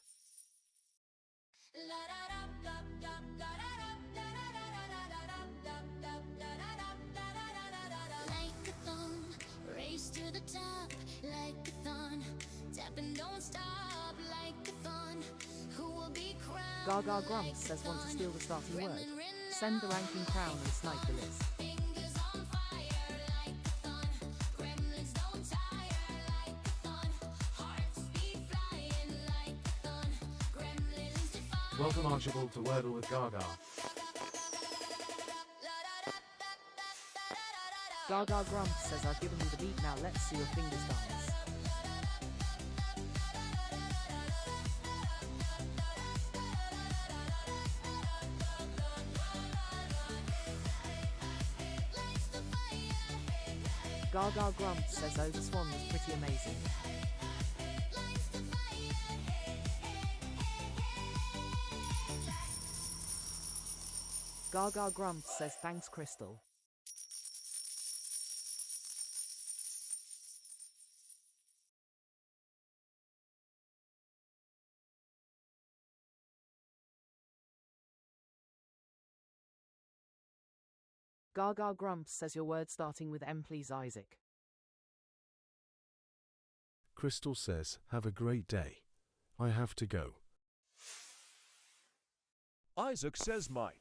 Like a thong, race to the top, like a thon. Tap and don't stop, like a thon. Who will be crowned? Gaga Grumps says want to steal the starting word. Send the ranking crown and snipe the list. Fingers on fire, like a thon. Gremlins don't tire, like a thon. Hearts beat flying, like a thon. Gremlins defy. Welcome Archibald to Wordle with Gaga. Gaga Grumps says I've given you the beat, now let's see your fingers dance. Gaga Grumps says oh the swan was pretty amazing. Gaga Grumps says thanks Crystal. Gaga Grumps says your word starting with M please Isaac. Crystal says, have a great day. I have to go. Isaac says might.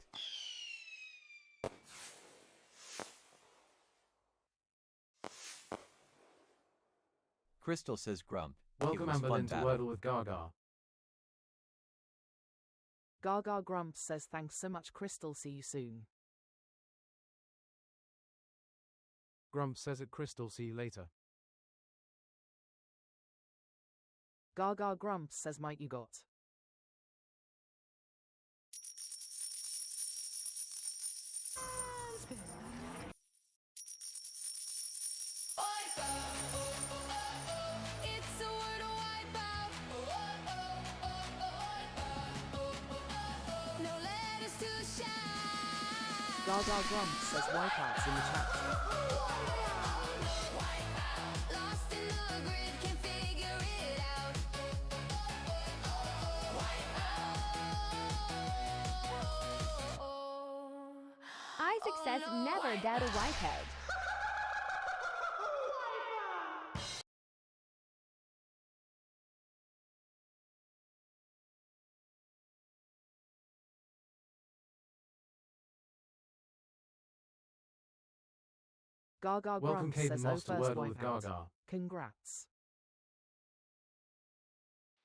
Crystal says grump. Welcome Amberlynn to Wordle with Gaga. Gaga Grumps says thanks so much Crystal, see you soon. Grumps says at Crystal, see you later. Gaga Grumps says might you got. It's a Wordle wipeout. No letters to shout. Gaga Grumps says wipeouts in the chat. Lost in the grid, can't figure it out. Isaac says never doubt a whiteout. Gaga Welcome Grumps Caden says Moss to oh first Wordle with wipeout. Gaga. Congrats.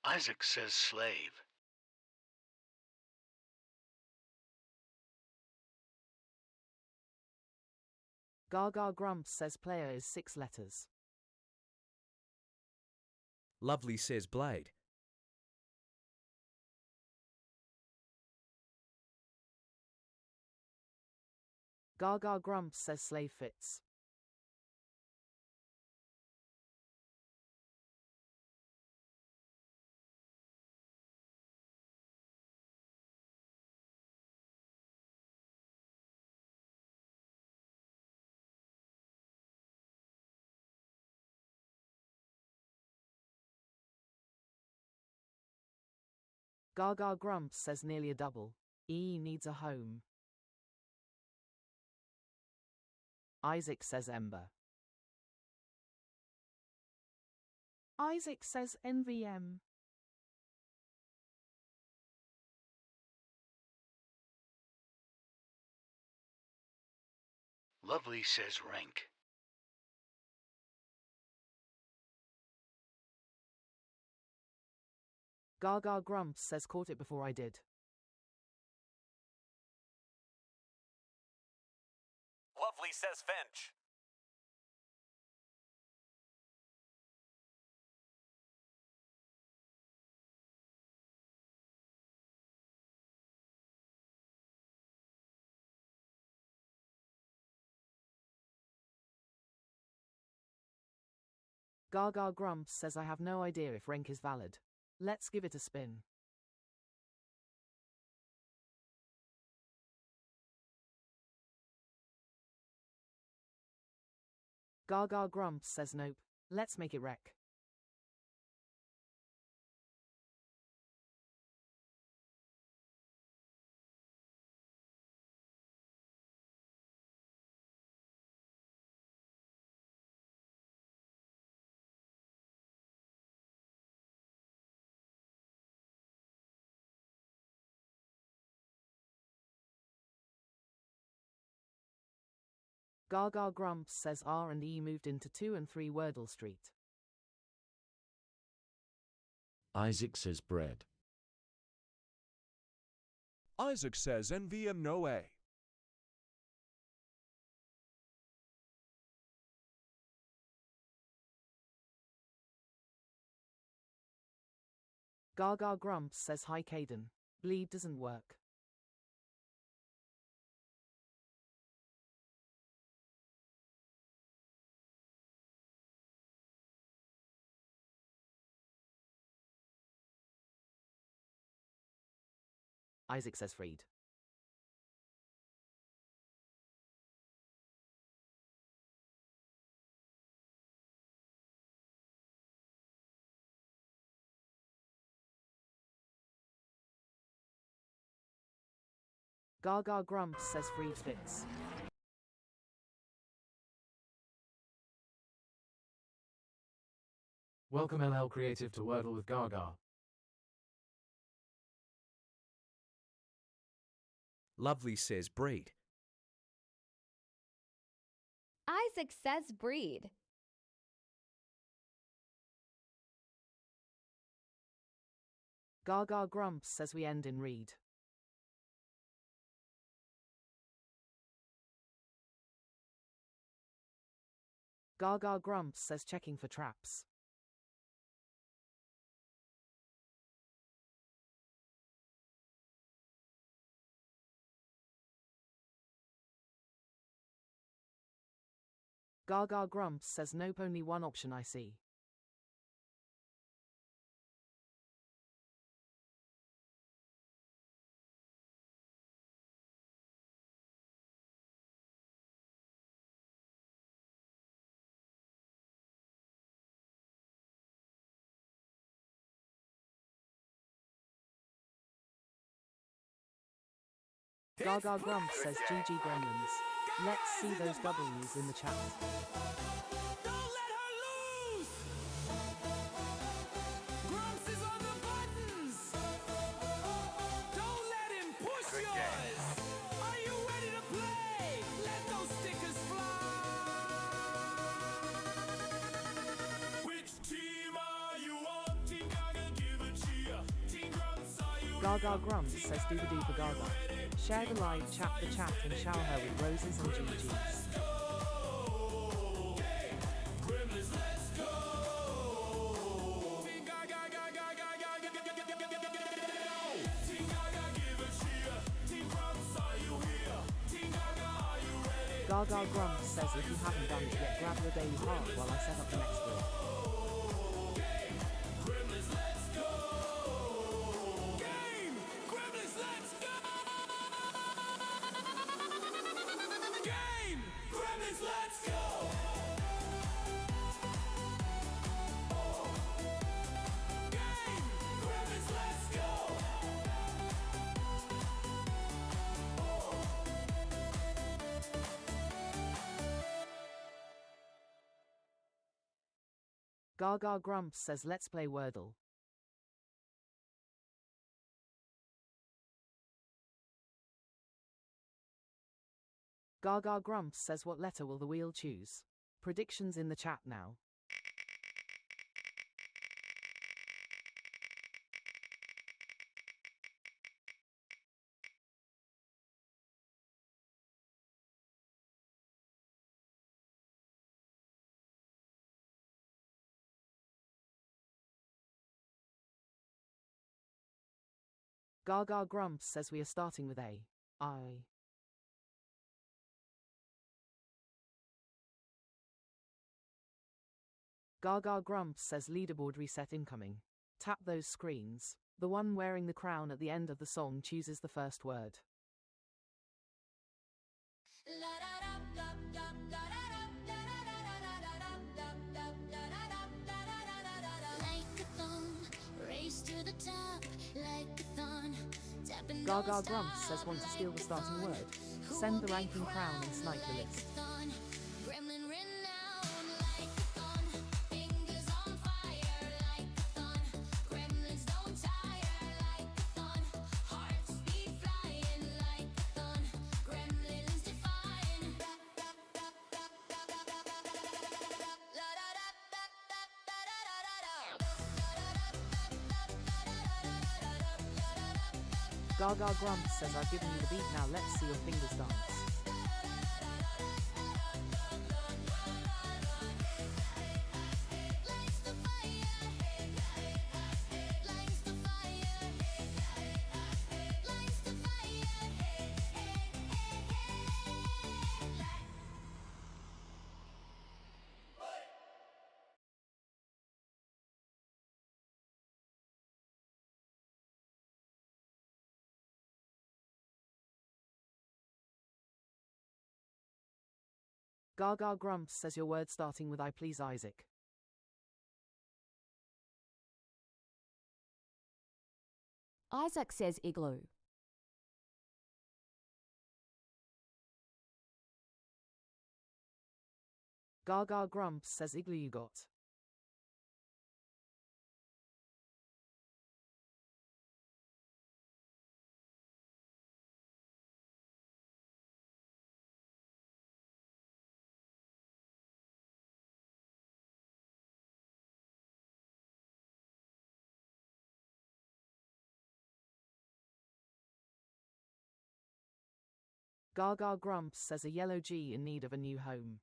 Isaac says slave. Gaga Grumps says player is 6 letters. Lovely says blade. Gaga Grumps says slave fits. Gaga Grumps says nearly a double. E needs a home. Isaac says Ember. Isaac says NVM. Lovely says rank. Gaga Grumps says caught it before I did. Lovely says Finch. Gaga Grumps says I have no idea if rank is valid. Let's give it a spin. Gaga Grumps says nope. Let's make it wreck. Gaga Grumps says R&E moved into 2 and 3 Wordle Street. Isaac says bread. Isaac says NVM no A. Gaga Grumps says hi Caden. Bleed doesn't work. Isaac says freed. Gaga grumps says freed fits. Welcome LL Creative to Wordle with Gaga. Lovely says breed. Isaac says breed. Gaga grumps says we end in read. Gaga grumps says checking for traps. Gaga grumps says nope, only one option I see. Gaga grumps says GG Gremlins. Let's see those W's in the chat. Don't let her loose! Grumps is on the buttons! Don't let him push yours! Are you ready to play? Let those stickers fly! Which team are you on? Team Gaga, give a cheer. Team Grumps, are you Gaga grumps says do the do for Gaga. Share the live, chat the chat, and shower her with roses and GGs. Gremlins, let's go! Team Gaga, Team Gaga, give a cheer. Team Grumps, are you here? Team Gaga, are you ready? Gaga grumps says if you haven't done it yet, grab your daily heart while I set up the next word. Gremlins, let's go! Game! Gremlins, let's go! Game! Gremlins, let's go! Game! Gremlins, let's go! Gaga grumps says let's play Wordle. Gaga grumps says what letter will the wheel choose? Predictions in the chat now. Gaga grumps says we are starting with A. I. Gaga grumps says leaderboard reset incoming. Tap those screens. The one wearing the crown at the end of the song chooses the first word. Gaga grumps says want to steal the starting word. Send the ranking crown and snipe the list. Gaga grumps says I've given you the beat, now let's see your fingers dance. Gaga Grumps says your word starting with I please Isaac. Isaac says igloo. Gaga Grumps says igloo you got. Gaga Grumps says a yellow G in need of a new home.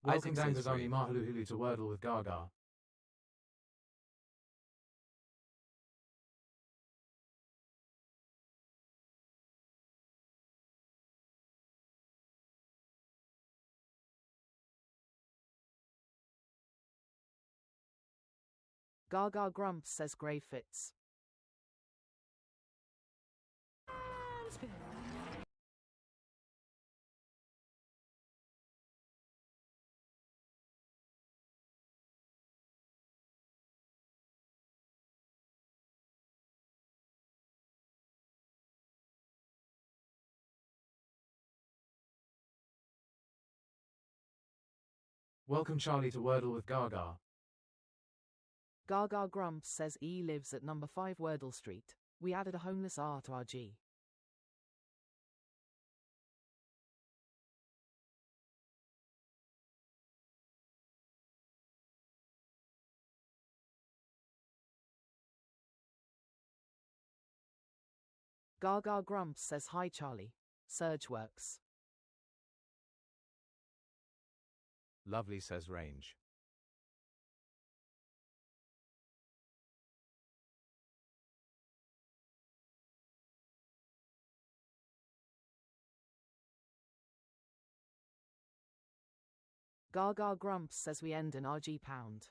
Welcome Isaac says Dangazani rain. Mahuluhulu to Wordle with Gaga. Gaga Grumps says grey fits. Welcome Charlie to Wordle with Gaga. Gaga Grumps says E lives at number 5 Wordle Street. We added a homeless R to our G. Gaga Grumps says hi Charlie. Surge works. Lovely says range. Gaga Grumps says we end in RG pound.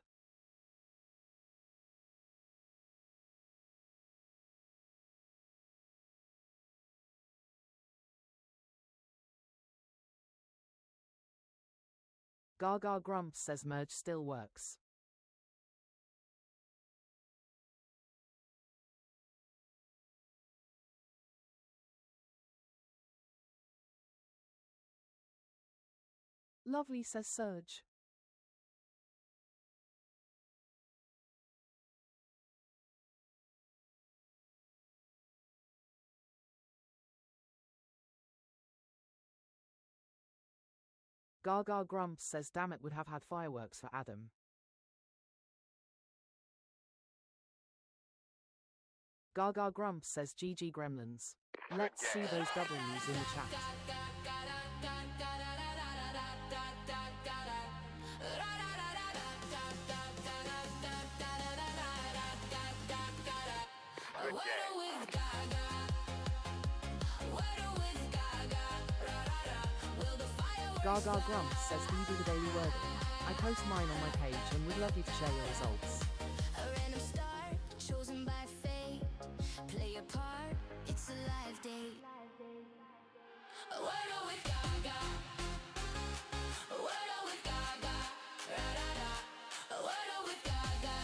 Gaga Grumps says merge still works. Lovely says surge. Gaga Grumps says damn it would have had fireworks for Adam. Gaga Grumps says GG Gremlins. Let's see those W's in the chat. Wordle with Gaga. Wordle with Gaga. Will the fireworks Gaga Grumps says we do the daily Wordle. I post mine on my page and would love you to share your results. A random star chosen by fate. Play a part, it's a live date. Wordle with Gaga. Wordle with Gaga. Wordle with Gaga.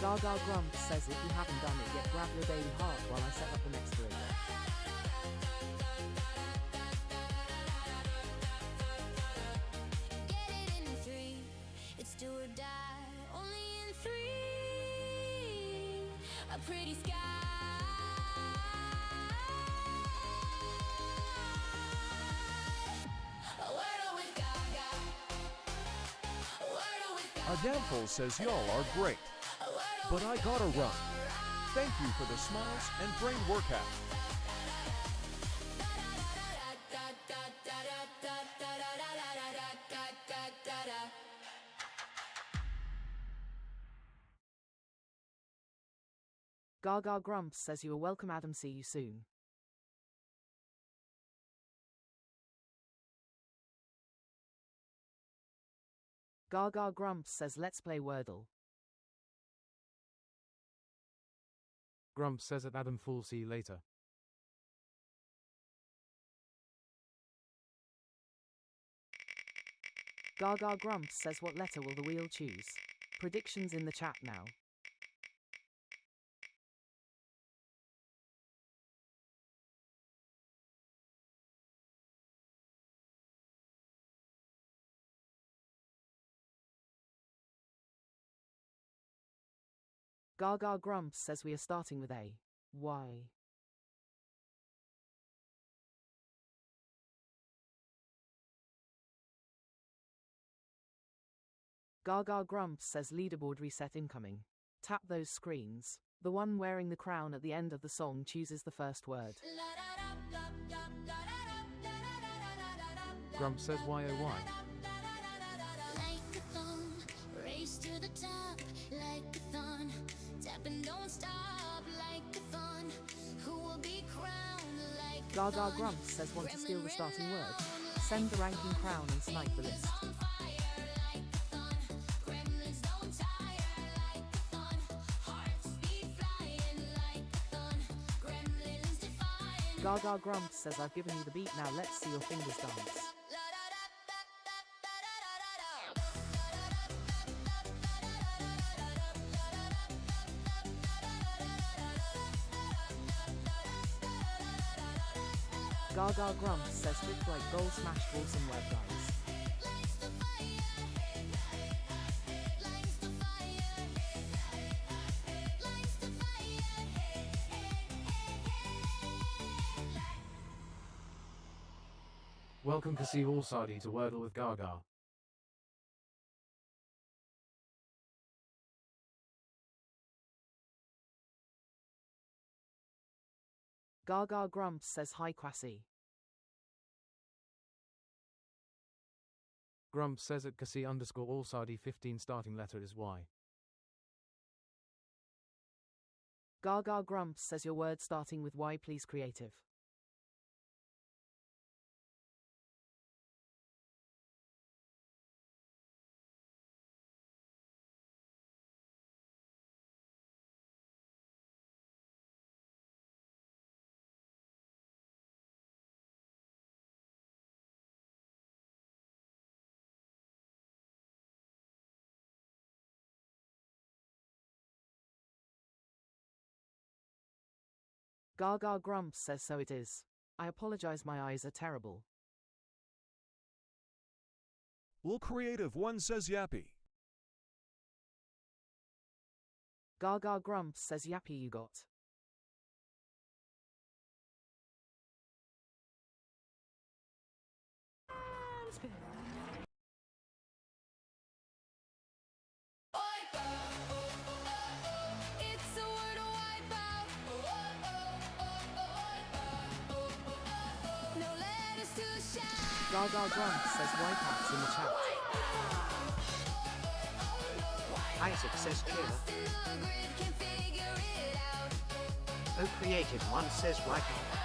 Gaga Grumps says if you haven't done it yet, grab your daily heart while I set up the next ring. Get it in 3. It's do or die. Only in 3. A pretty sky. Wordle with Gaga. Wordle with Gaga. Adamful says y'all are great, but I gotta run. Thank you for the smiles and brain workout. Gaga Grumps says you are welcome Adam, see you soon. Gaga Grumps says let's play Wordle. Grumps says at Adam Fool see you later. Gaga Grumps says what letter will the wheel choose? Predictions in the chat now. Gaga Grumps says we are starting with A. Why? Gaga Grumps says leaderboard reset incoming. Tap those screens. The one wearing the crown at the end of the song chooses the first word. Grumps says why oh why. Like a thong, race to the top, like a thon. Tap and don't stop, like a thon. Who will be crowned like a Gaga thon? Grumps says want to steal the starting word. Send the ranking crown and snipe the list. Gremlins don't tire like a thon. Hearts beat flying like a thon. Gremlins defying. Gaga Grumps says I've given you the beat, now let's see your fingers dance. Gaga Grumps says fifth like goal smashed, awesome work guys. Welcome Kasi Allsadi to Wordle with Gaga. Gaga Grumps says hi Kwasi. Grumps says at Kasi _Allsadi 15 starting letter is Y. Gaga Grumps says your word starting with Y please creative. Gaga Grumps says so it is. I apologize, my eyes are terrible. Will Creative One says Yappy. Gaga Grumps says yappy you got. It's a Wordle wipeout. No letters to shout. Gaga Grumps says wipeouts in the chat. Isaac says cheer. Oh, Creative One says wipeout.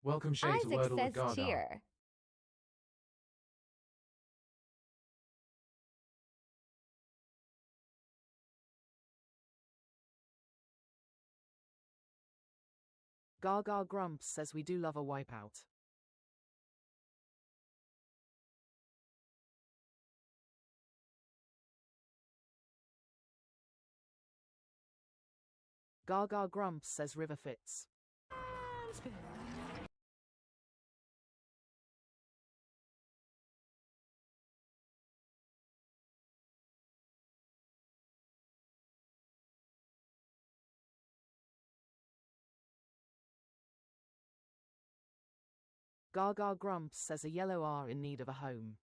Welcome Shay to Isaac Wordle says with Gaga. cheer. Gaga Grumps says we do love a wipeout. Gaga Grumps says river fits. Gaga Grumps says a yellow R in need of a home.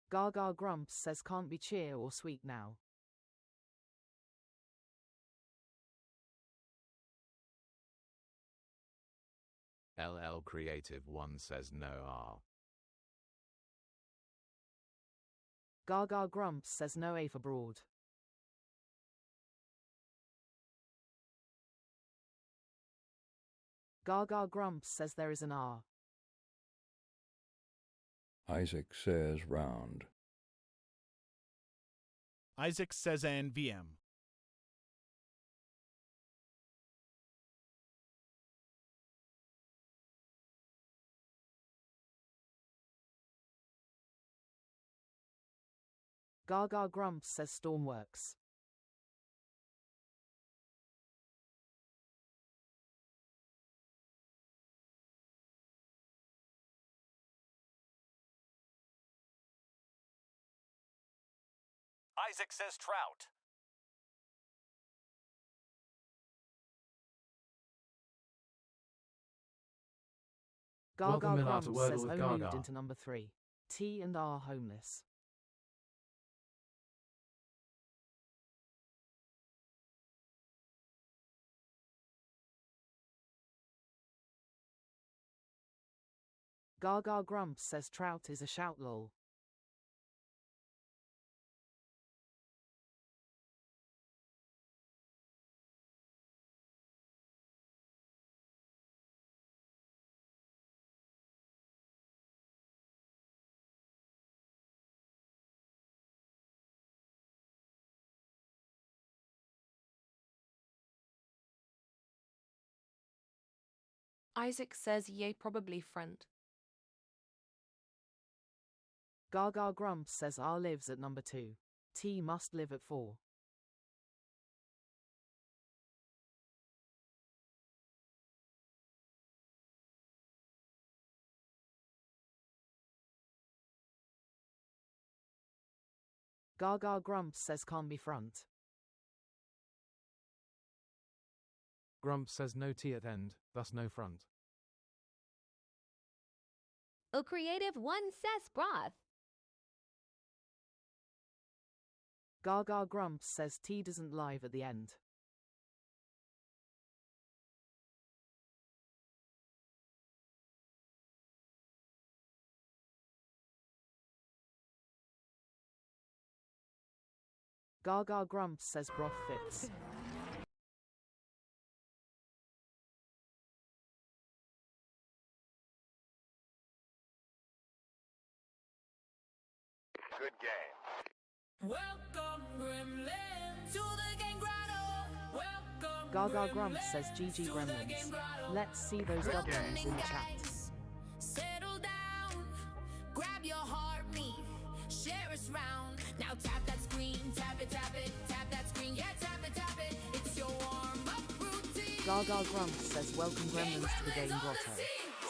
Gaga Grumps says can't be cheer or sweet now. LL Creative One says no R. Gaga Grumps says no A for broad. Gaga Grumps says there is an R. Isaac says round. Isaac says NVM. Gaga Grumps says Stormworks. Isaac says trout. Gaga Welcome Miller Grumps to Wordle says with O Gaga. moved into number 3. T and R homeless. Gaga Grumps says trout is a shout lol. Isaac says yay probably front. Gaga Grumps says R lives at number 2. T must live at 4. Gaga Grumps says can't be front. Grumps says no T at end, thus no front. O Creative One says broth. Gaga Grumps says T doesn't live at the end. Gaga Grumps says broth fits. Good game. Welcome, Gremlin, to the game grotto. Welcome, Gaga Grumps says GG Gremlins. Let's see those doublings in the chat. Settle down, grab your heartbeat, share us round. Now tap that screen, tap it, tap that screen, yeah, tap it, it's your warm-up routine. Gaga Grumps says welcome Gremlins to the game grotto.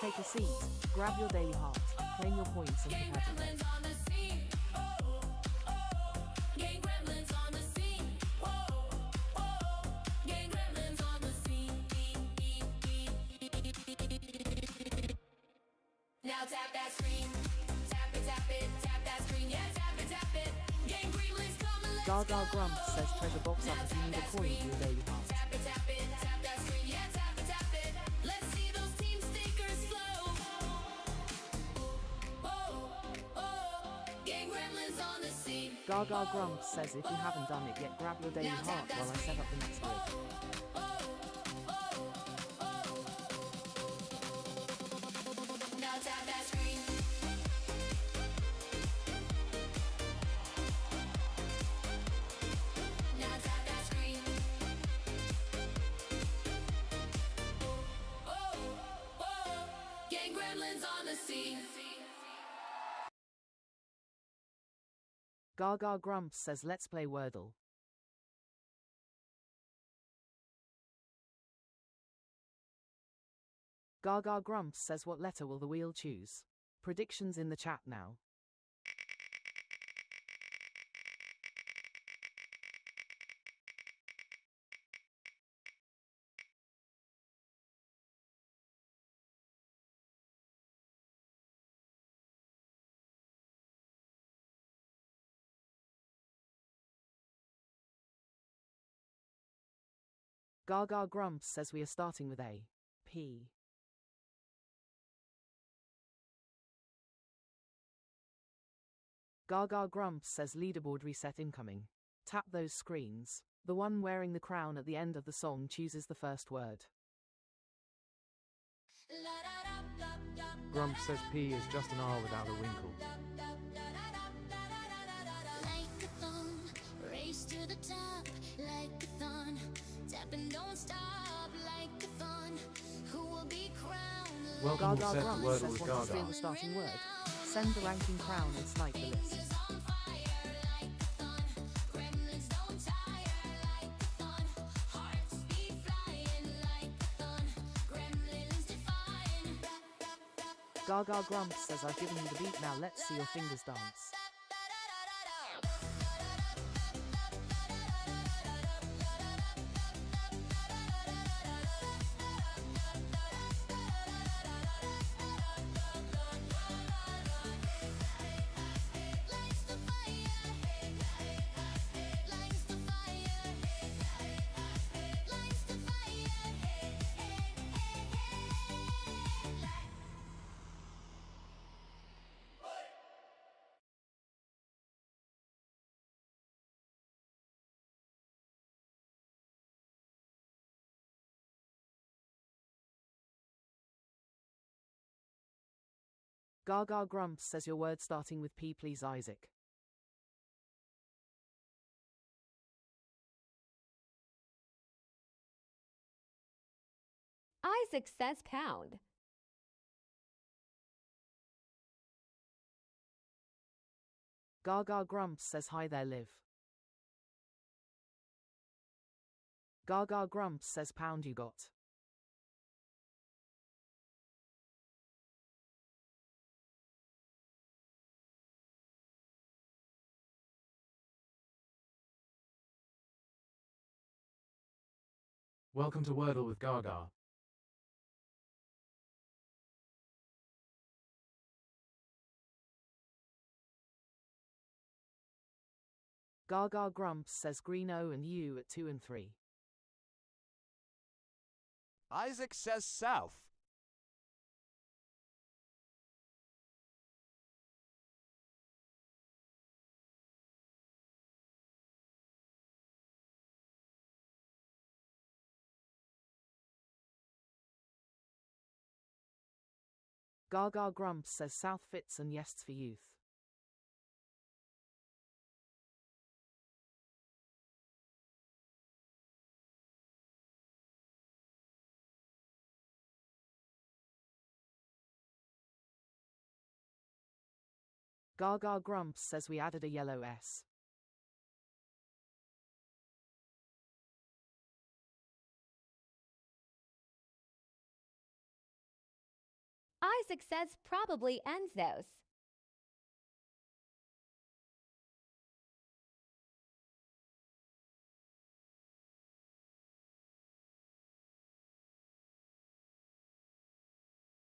Take a seat, grab your daily heart, claim your points and prepare to play. On the scene, gang gremlins on the scene, gang gremlins on the scene. Now tap that screen, tap it, tap that screen, yeah, tap it. Gang gremlins come and let's Gaga Grumps says treasure box up if you need a coin for your daily heart. tap that screen, yeah, tap it. Let's see those team stickers flow. Gang gremlins on the scene. Gaga Grumps says if you haven't done it yet, grab your daily heart while I set up the next grid. Now tap that screen. Now tap that screen. Gang gremlins on the scene. Gaga Grumps says let's play Wordle. Gaga Grumps says what letter will the wheel choose? Predictions in the chat now. Gaga Grumps says we are starting with A. P. Gaga Grumps says leaderboard reset incoming. Tap those screens. The one wearing the crown at the end of the song chooses the first word. Grumps says P is just an R without a wrinkle. Like a thong, race to the top, like a thon. Tap and don't stop, like a thon. Who will be crowned? Welcome Gaga to set the Grumps Wordle says with want to steal Gaga. the starting word. Send the ranking crown and snipe the list. Gaga Grumps says I've given you the beat, now let's see your fingers dance. Gaga Grumps says your word starting with P, please, Isaac. Isaac says pound. Gaga Grumps says hi there, Liv. Gaga Grumps says pound you got. Welcome to Wordle with Gaga. Gaga Grumps says green O and U at 2 and 3. Isaac says south. Gaga Grumps says south fits and yests for youth. Gaga Grumps says we added a yellow S. Isaac says probably Enzos.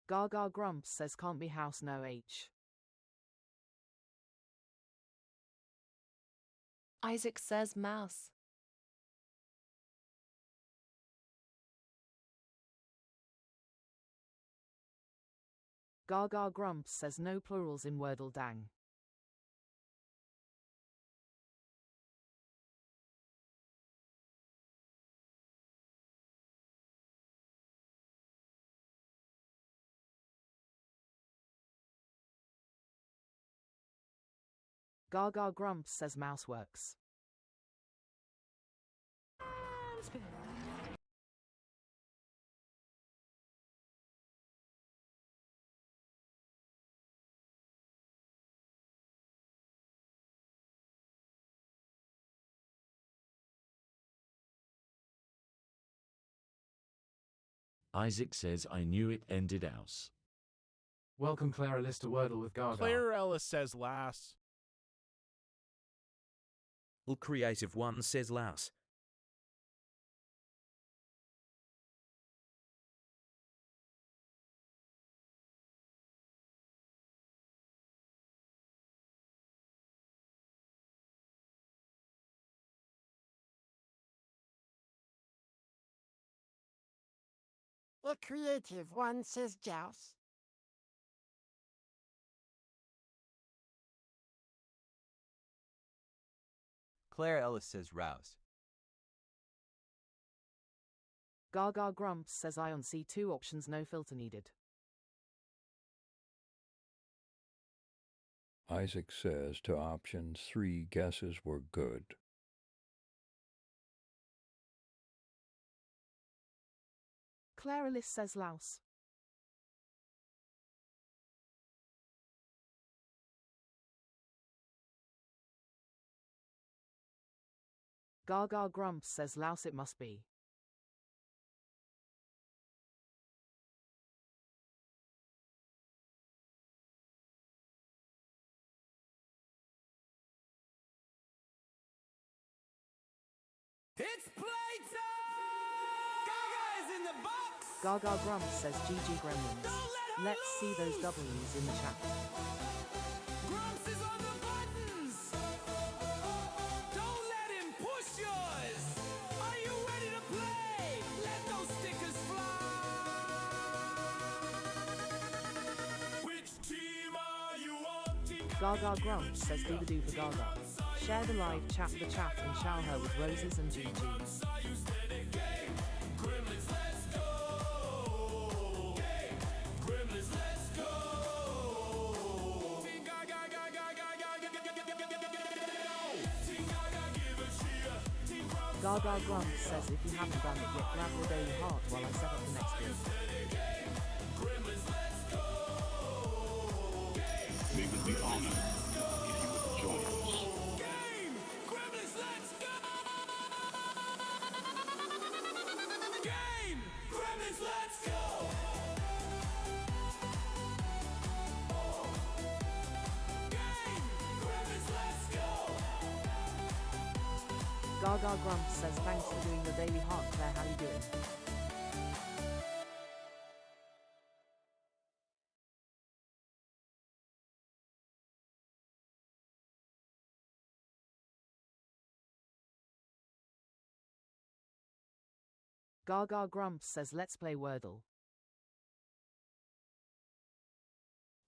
Gaga Grumps says can't be house, no H. Isaac says mouse. Gaga Grumps says no plurals in Wordle, dang. Gaga Grumps says mouse works. Isaac says I knew it ended house. Welcome Claire Ellis to Wordle with Gaga. Claire Ellis says lass. Creative One says louse. A creative one says joust. Claire Ellis says rouse. Gaga Grumps says I on see 2 options, no filter needed. Isaac says to option 3 guesses were good. Claire Ellis says louse. Gaga Grumps says louse it must be. It's playtime! Gaga is in the box! Gaga Grumps says GG Gremlins. Let's see those W's in the chat. Grumps is on the buttons! Don't let him push yours! Are you ready to play? Let those stickers fly! Which team are you on? Team Gaga Grumps says do the do for Gaga. Share the live chat, the chat, and shower her with roses and GG. Grumps, are you steady? Game! Gremlins, let's go! Game! Gremlins, let's go! Team Gaga, Gaga, Gaga, Team Gaga, give a cheer! Team Grumps, Gaga Grumps says if you haven't done it yet, grab your daily heart while I set up the next game. Gremlins, let's go! We would be honored if you would join us. Game! Gremlins, let's go! Game! Gremlins, let's go! Game! Gremlins, let's go! Gaga Grumps says thanks for doing your daily heart, Claire, how you doing? Gaga Grumps says let's play Wordle.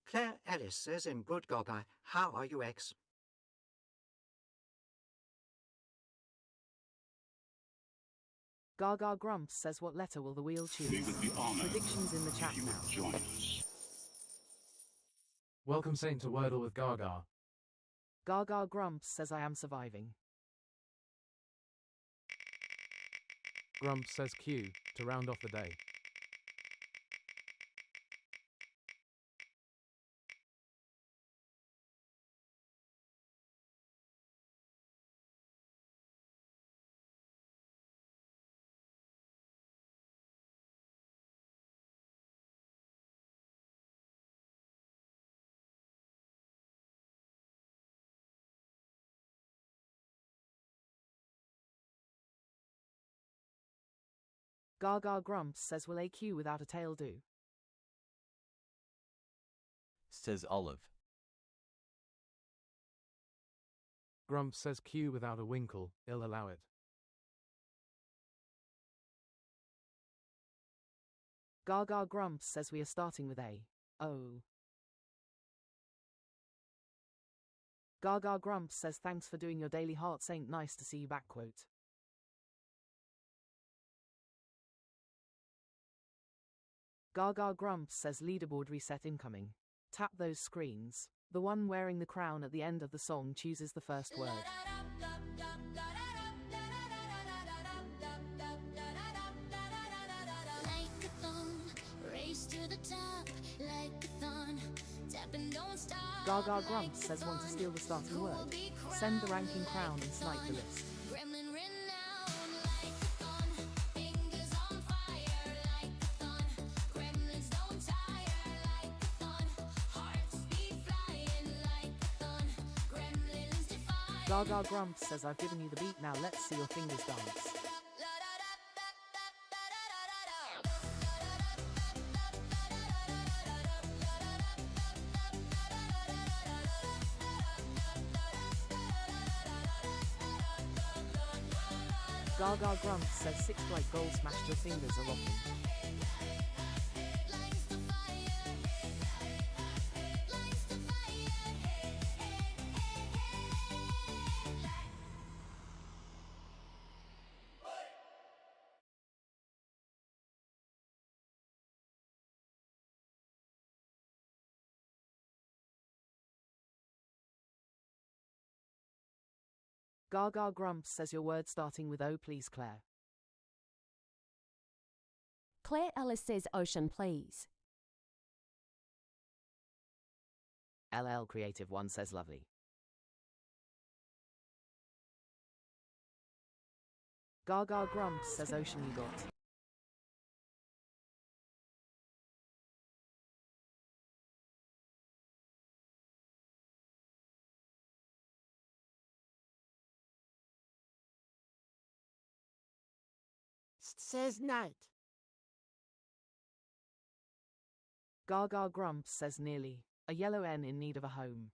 Claire Ellis says in good Gaga, how are you X? Gaga Grumps says what letter will the wheel choose? We would be honored Predictions in the chat if you now. would join us. Welcome Saint to Wordle with Gaga. Gaga Grumps says I am surviving. Grumps says Q, to round off the day. Gaga Grumps says will AQ without a tail do? Says Olive. Grumps says Q without a winkle, he'll allow it. Gaga Grumps says we are starting with A. Oh. Gaga Grumps says thanks for doing your daily heart, Saint, nice to see you back, quote. Gaga Grumps says leaderboard reset incoming. Tap those screens. The one wearing the crown at the end of the song chooses the first word. Gaga Grumps says want to steal the starting word. Send the ranking crown and snipe the list. Gaga Grumps says I've given you the beat, now let's see your fingers dance. Gaga Grumps says 6 bright gold smashed, your fingers are rocking. Gaga Grumps says your word starting with O please Claire. Claire Ellis says ocean, please. LL Creative One says lovely. Gaga Grumps says ocean you got. Says night. Gaga Grumps says nearly. A yellow N in need of a home.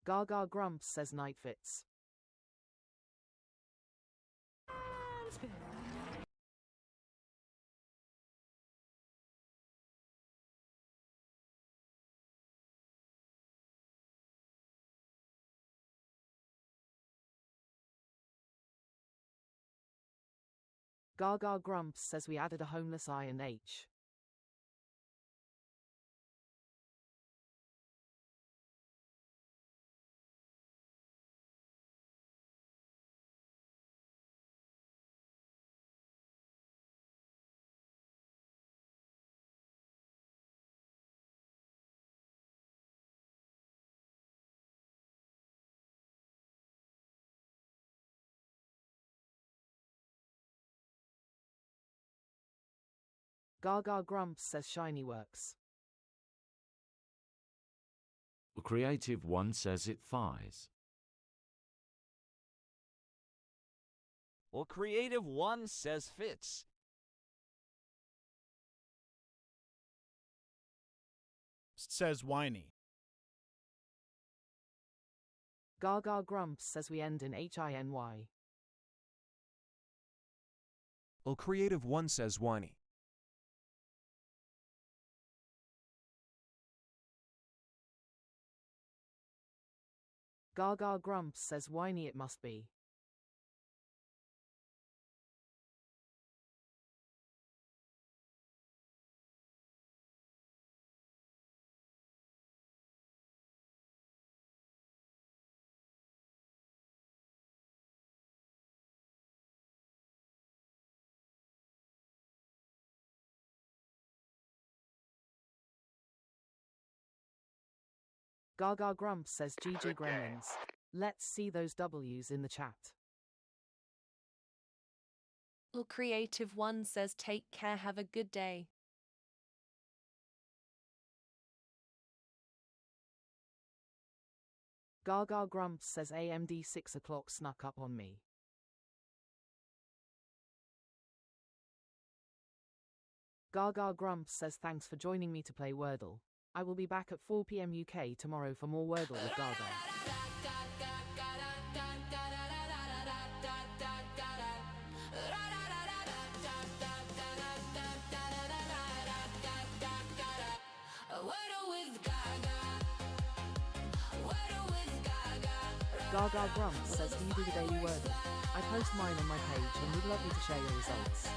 Gaga Grumps says night fits. Gaga Grumps says we added a homeless I and H. Gaga Grumps says shiny works. The creative one says it fires. Well, creative one says fits. Says whiny. Gaga Grumps says we end in HINY. Well, creative one says whiny. Gaga Grumps says whiny it must be. Gaga Grumps says GG Gremlins. Let's see those W's in the chat. Well, Creative One says take care, have a good day. Gaga Grumps says AMD 6 o'clock snuck up on me. Gaga Grumps says thanks for joining me to play Wordle. I will be back at 4 PM UK tomorrow for more Wordle with Gaga. Gaga Grumps says do you do the daily Wordle? I post mine on my page and would love you to share your results.